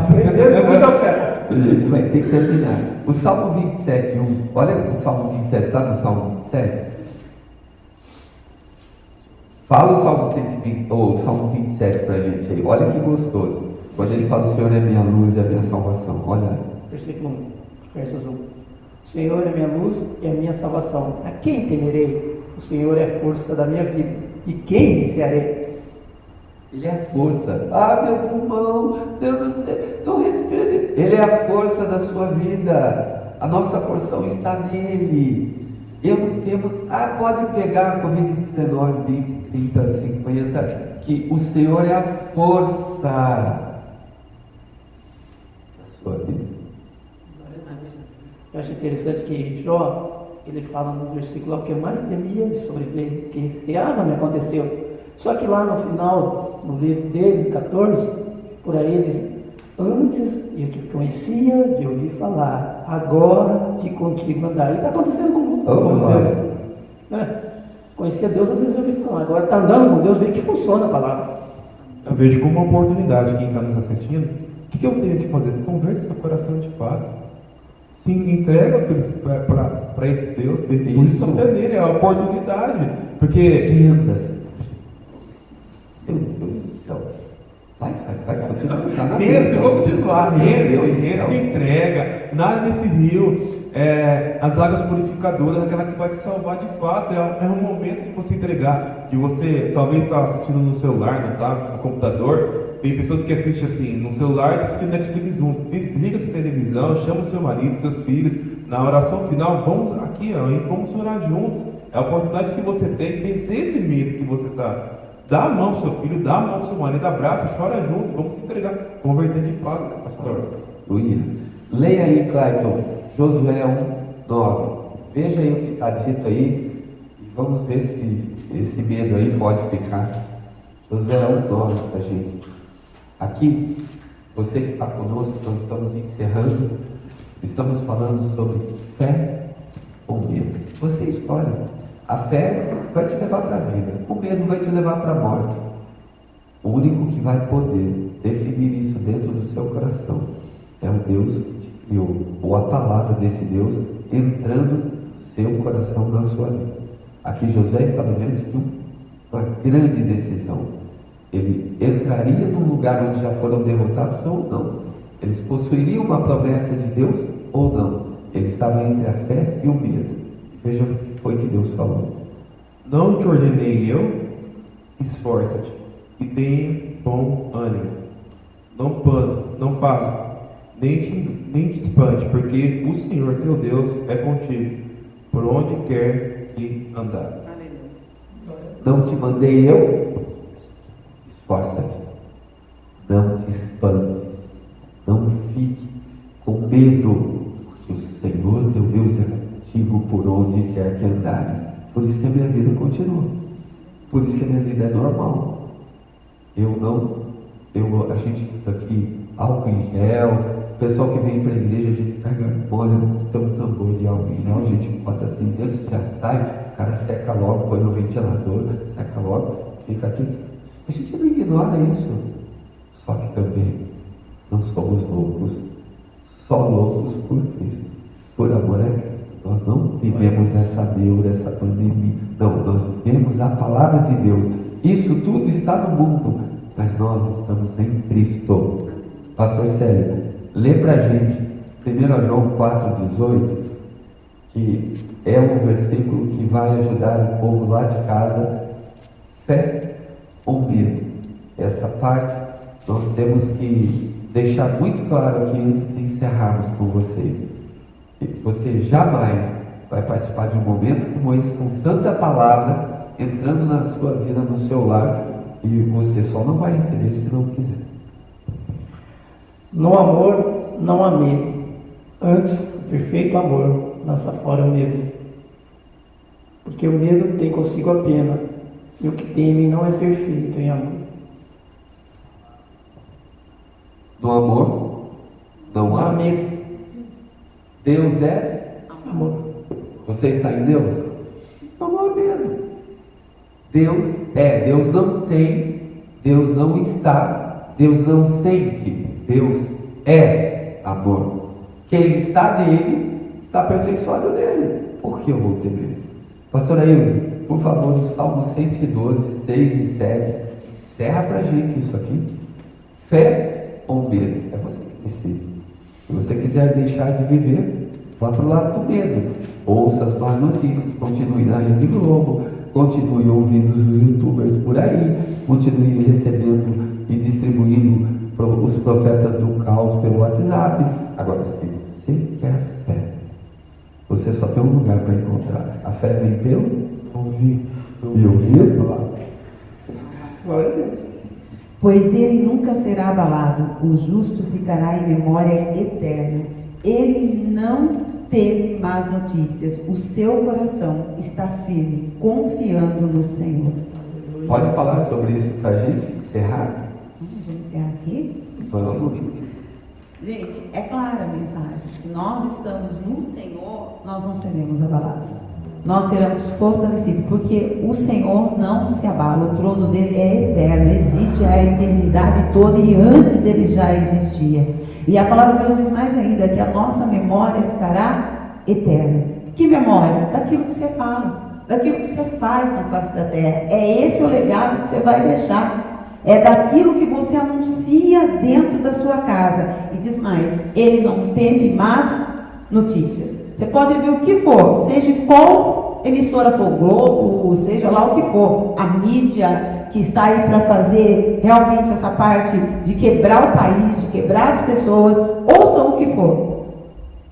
Sem medo, muita fé. A gente vai ter que terminar. O Salmo 27, 1. Olha o Salmo 27, está no Salmo 27? Fala o Salmo 120, ou o Salmo 27 para a gente aí. Olha que gostoso. Quando ele fala, o Senhor é minha luz e a minha salvação. Olha aí. Versículo 1, versos 1. O Senhor é minha luz e a minha salvação. A quem temerei? O Senhor é a força da minha vida. De quem recearei? Ele é a força. Meu pulmão, eu respiro. Ele é a força da sua vida. A nossa porção está nele. Eu não temo. Pode pegar a Covid-19, 20, 30, 50, que o Senhor é a força da sua vida. Eu acho interessante que Jó, ele fala no versículo: o que eu mais temia me sobreveio, que não me aconteceu. Só que lá no final, no livro dele, 14, por aí ele diz: antes eu te conhecia de ouvir falar, agora de contigo andar. E está acontecendo com Deus. Conhecia Deus, às vezes eu ouvi falar, agora está andando com Deus, vê que funciona a palavra. Eu vejo como uma oportunidade quem está nos assistindo. O que eu tenho que fazer? Converte seu coração de fato. Se entrega para esse Deus, deposita sua fé nele, é a oportunidade. Porque Renda-se. Meu Deus do céu. Vai, continuar. Renda, vamos continuar. Renda, se entrega. Nada nesse rio. As águas purificadoras, aquela que vai te salvar de fato. É um momento de você entregar. E você talvez está assistindo no celular, no tablet, no computador. Tem pessoas que assistem assim no celular e assistem Netflix junto. Desliga essa televisão, chama o seu marido, seus filhos. Na oração final, vamos aqui, vamos orar juntos. É a oportunidade que você tem de vencer esse medo que você está. Dá a mão pro seu filho, dá a mão pro seu marido, abraça, chora junto, vamos se entregar, converter de fato, pastor. Leia aí, Clayton, Josué 1:9. Veja aí o que está dito aí e vamos ver se esse medo aí pode ficar. Josué 1:9 para a gente. Aqui, você que está conosco, nós estamos encerrando, estamos falando sobre fé ou medo. Você escolhe. A fé vai te levar para a vida, o medo vai te levar para a morte. O único que vai poder definir isso dentro do seu coração é o Deus que te criou, ou a palavra desse Deus entrando no seu coração, na sua vida. Aqui José estava diante de uma grande decisão. Ele entraria num lugar onde já foram derrotados ou não. Eles possuiriam uma promessa de Deus ou não. Ele estava entre a fé e o medo. Veja o que foi que Deus falou. Não te ordenei eu? Esforça-te e tenha bom ânimo. Não pasme, nem te espante, porque o Senhor teu Deus é contigo, por onde quer que andares. Não te mandei eu? Esforça-te. Não te espantes. Não fique com medo, porque o Senhor teu Deus é contigo por onde quer que andares. Por isso que a minha vida continua. Por isso que a minha vida é normal. A gente usa aqui álcool em gel. O pessoal que vem para a igreja, a gente pega, olha, tem um tambor de álcool em gel, a gente bota assim dentro, já sai, o cara seca logo, põe no ventilador, seca logo, fica aqui. A gente não ignora isso. Só que também não somos loucos, só loucos por Cristo, por amor a Cristo. Nós não vivemos essa neura, essa pandemia. Não, nós vivemos a palavra de Deus. Isso tudo está no mundo, mas nós estamos em Cristo. Pastor Célio, lê para a gente 1 João 4,18. que é um versículo que vai ajudar o povo lá de casa. Fé ou medo? Essa parte nós temos que deixar muito claro aqui antes de encerrarmos com vocês. Você jamais vai participar de um momento como esse com tanta palavra entrando na sua vida, no seu lar, e você só não vai receber se não quiser. No amor não há medo. Antes, o perfeito amor lança fora o medo. Porque o medo tem consigo a pena, e o que teme não é perfeito em amor. No amor não há medo. Deus é amor. Você está em Deus? Não há medo. Deus é. Deus não tem. Deus não está. Deus não sente. Deus é amor. Quem está nele está aperfeiçoado nele. Por que eu vou ter medo? Pastora Ilse, por favor, no Salmo 112, 6 e 7, encerra pra gente isso aqui. Fé ou medo? É você que decide. Se você quiser deixar de viver, vá para o lado do medo. Ouça as más notícias, continue na Rede Globo, continue ouvindo os youtubers por aí, continue recebendo e distribuindo os profetas do caos pelo WhatsApp. Agora, se você quer fé, você só tem um lugar para encontrar. A fé vem pelo ouvir. E ouvir a palavra. Glória a Deus. Pois ele nunca será abalado, o justo ficará em memória eterna. Ele não teme más notícias, o seu coração está firme, confiando no Senhor. Pode falar sobre isso para a gente encerrar? Vamos encerrar aqui? Vamos. Gente, é clara a mensagem. Se nós estamos no Senhor, nós não seremos abalados. Nós seremos fortalecidos, porque o Senhor não se abala, o trono dele é eterno, existe a eternidade toda e antes ele já existia. E a palavra de Deus diz mais ainda, que a nossa memória ficará eterna. Que memória? Daquilo que você fala, daquilo que você faz na face da terra. É esse o legado que você vai deixar. É daquilo que você anuncia dentro da sua casa. E diz mais, ele não teme más notícias. Você pode ver o que for, seja qual emissora for, Globo, seja lá o que for, a mídia que está aí para fazer realmente essa parte de quebrar o país, de quebrar as pessoas, ouçam o que for.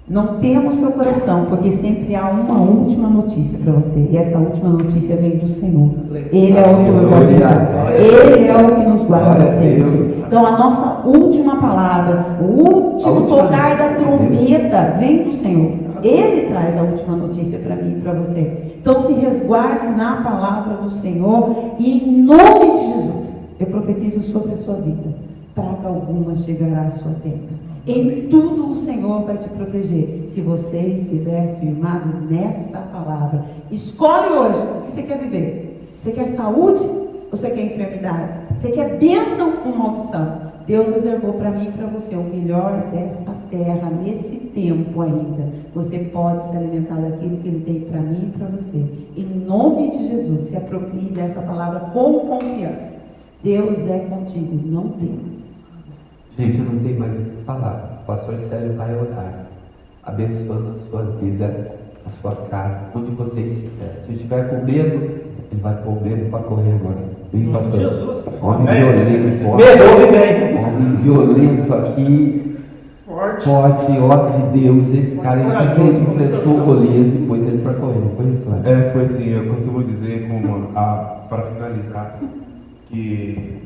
Não tema o seu coração, porque sempre há uma última notícia para você. E essa última notícia vem do Senhor. Ele é o autor da vida. Ele é o que nos guarda sempre. Então a nossa última palavra, o último tocar da trombeta vem do Senhor. Ele traz a última notícia para mim e para você. Então se resguarde na palavra do Senhor e em nome de Jesus, eu profetizo sobre a sua vida. Praga alguma chegará à sua tenda. Em tudo o Senhor vai te proteger, se você estiver firmado nessa palavra. Escolhe hoje o que você quer viver. Você quer saúde ou você quer enfermidade? Você quer bênção ou maldição? Deus reservou para mim e para você o melhor dessa terra, nesse tempo ainda. Você pode se alimentar daquilo que Ele tem para mim e para você. Em nome de Jesus, se aproprie dessa palavra com confiança. Deus é contigo, não temas. Gente, não tem mais o que falar. O pastor Célio vai orar, abençoando a sua vida, a sua casa, onde você estiver. Se estiver com medo, ele vai pôr medo para correr agora. Vem, pastor. Jesus. Homem violento, homem violento aqui. Forte, óbvio de Deus. Esse cara inclusive enfrentou Golias e pôs ele para correr. Não foi, claro? Foi assim. Eu costumo dizer, para finalizar, que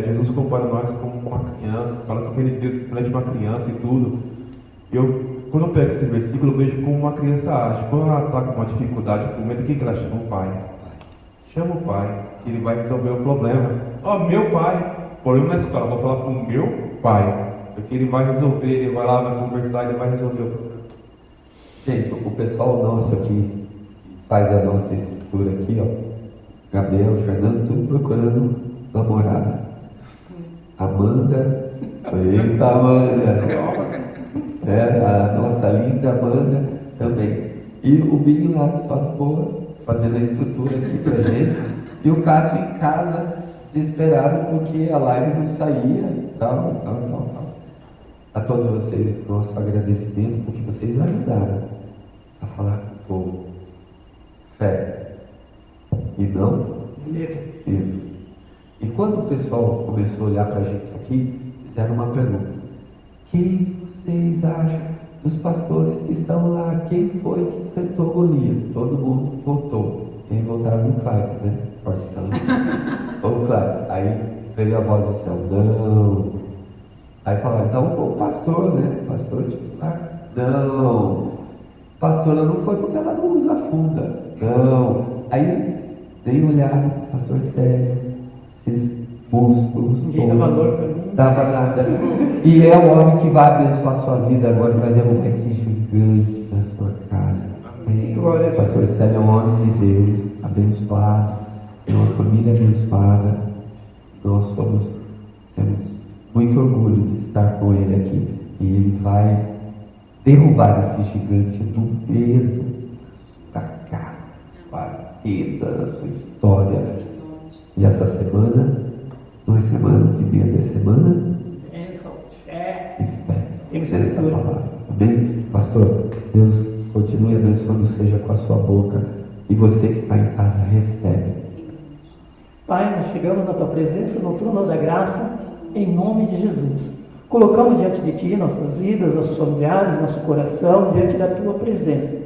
Jesus compara nós como uma criança, fala que o reino de Deus reflete uma criança e tudo. Quando eu pego esse versículo, eu vejo como uma criança age. Quando ela está com uma dificuldade, com medo, o que ela chama? O pai. Chama o pai, que ele vai resolver o problema. Meu pai, problema na escola, vou falar com o meu pai, porque ele vai resolver, ele vai lá, vai conversar, ele vai resolver o problema. Gente, o pessoal nosso aqui, faz a nossa estrutura aqui, Gabriel, Fernando, tudo procurando namorada. Amanda, eita Amanda, a nossa linda Amanda também. E o Binho lá, só de boa, fazendo a estrutura aqui pra gente. E o Cássio em casa, desesperado porque a live não saía e tal. A todos vocês, nosso agradecimento, porque vocês ajudaram. a falar com o povo. Fé. E não medo. E quando o pessoal começou a olhar para a gente aqui, fizeram uma pergunta: quem vocês acham dos pastores que estão lá? Quem foi que enfrentou Golias? Todo mundo votou. E aí votaram no Clayton, né? Ou Clayton. Aí veio a voz do céu: não. Aí falaram: então foi o pastor, né? Pastor titular. Não. Pastora não foi porque ela não usa funda. Não. Aí veio olhar, pastor Célio, esses músculos. Ninguém dá valor para mim. Dava nada. E é o homem que vai abençoar a sua vida agora, vai derrubar esse gigante na sua casa. Amém. Pastor Célio é um homem de Deus, abençoado, é uma família abençoada. Nós temos muito orgulho de estar com ele aqui. E ele vai derrubar esse gigante do medo da casa, da sua vida, da sua história. E essa semana não é semana de medo, é semana Bênção, fé. de fé. Temos Nessa certeza. palavra. Amém? Pastor, Deus continue abençoando, seja com a sua boca. E você que está em casa, recebe. Pai, nós chegamos na Tua presença, no trono da graça, em nome de Jesus. Colocamos diante de Ti nossas vidas, nossos familiares, nosso coração, diante da Tua presença.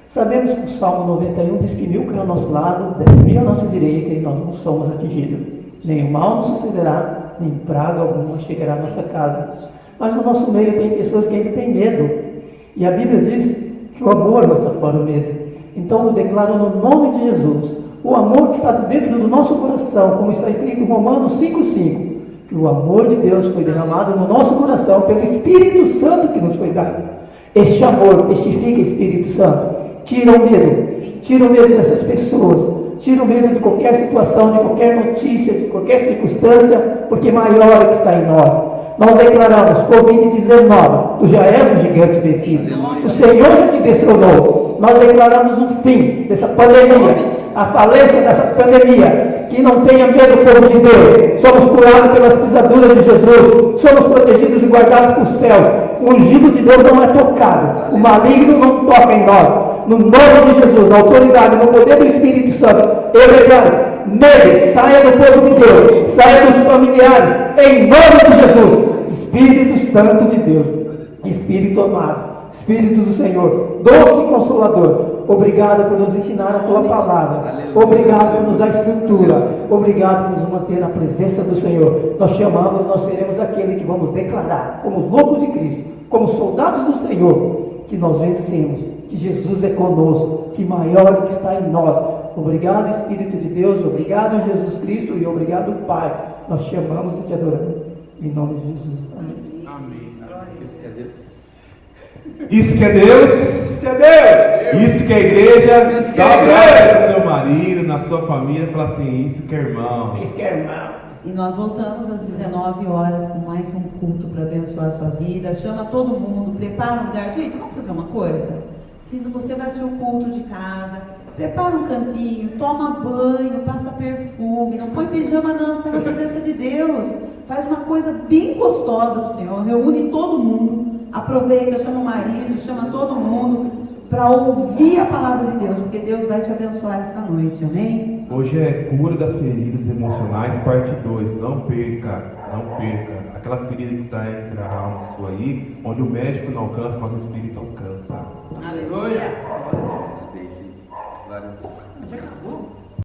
Sabemos que o Salmo 91 diz que 1000 caem ao nosso lado, 10.000 à nossa direita, e nós não somos atingidos. Nenhum mal nos sucederá, nem praga alguma chegará à nossa casa. Mas no nosso meio tem pessoas que ainda têm medo. E a Bíblia diz que o amor lança fora o medo. Então eu declaro no nome de Jesus, o amor que está dentro do nosso coração, como está escrito em Romanos 5,5, que o amor de Deus foi derramado no nosso coração pelo Espírito Santo que nos foi dado. Este amor testifica, Espírito Santo. Tira o medo dessas pessoas, tira o medo de qualquer situação, de qualquer notícia, de qualquer circunstância, porque maior é que está em nós. Nós declaramos, Covid-19, tu já és um gigante vencido, o Senhor já te destronou. Nós declaramos o fim dessa pandemia, a falência dessa pandemia, que não tenha medo, povo de Deus. Somos curados pelas pisaduras de Jesus, somos protegidos e guardados por céus. O ungido de Deus não é tocado, o maligno não toca em nós. No nome de Jesus, na autoridade, no poder do Espírito Santo, eu declaro: medo, saia do povo de Deus, saia dos familiares, em nome de Jesus. Espírito Santo de Deus, Espírito amado, Espírito do Senhor, doce e consolador, obrigado por nos ensinar a Tua palavra, obrigado por nos dar estrutura, obrigado por nos manter na presença do Senhor. Nós chamamos, nós seremos aquele que vamos declarar, como os loucos de Cristo, como soldados do Senhor, que nós vencemos, que Jesus é conosco, que maior é que está em nós. Obrigado, Espírito de Deus, obrigado, Jesus Cristo, e obrigado, Pai. Nós chamamos e te adoramos, em nome de Jesus. Amém. Amém. Isso que é Deus. Isso que é Deus. Isso que é Deus. Isso que é igreja. Isso que Dá um é abraço igreja. no seu marido, na sua família, fala assim: isso que é irmão. Isso que é irmão. E nós voltamos às 19 horas com mais um culto para abençoar a sua vida. Chama todo mundo, prepara um lugar. Gente, vamos fazer uma coisa? Se você vai assistir o culto de casa, prepara um cantinho, toma banho, passa perfume, não põe pijama não, está na presença de Deus. Faz uma coisa bem gostosa para o Senhor, reúne todo mundo, aproveita, chama o marido, chama todo mundo para ouvir a palavra de Deus, porque Deus vai te abençoar essa noite, amém? Hoje é cura das feridas emocionais, parte 2. Não perca, não perca. Aquela ferida que está entre a alma sua aí, onde o médico não alcança, mas o espírito alcança. Aleluia! Glória a Deus. Já acabou?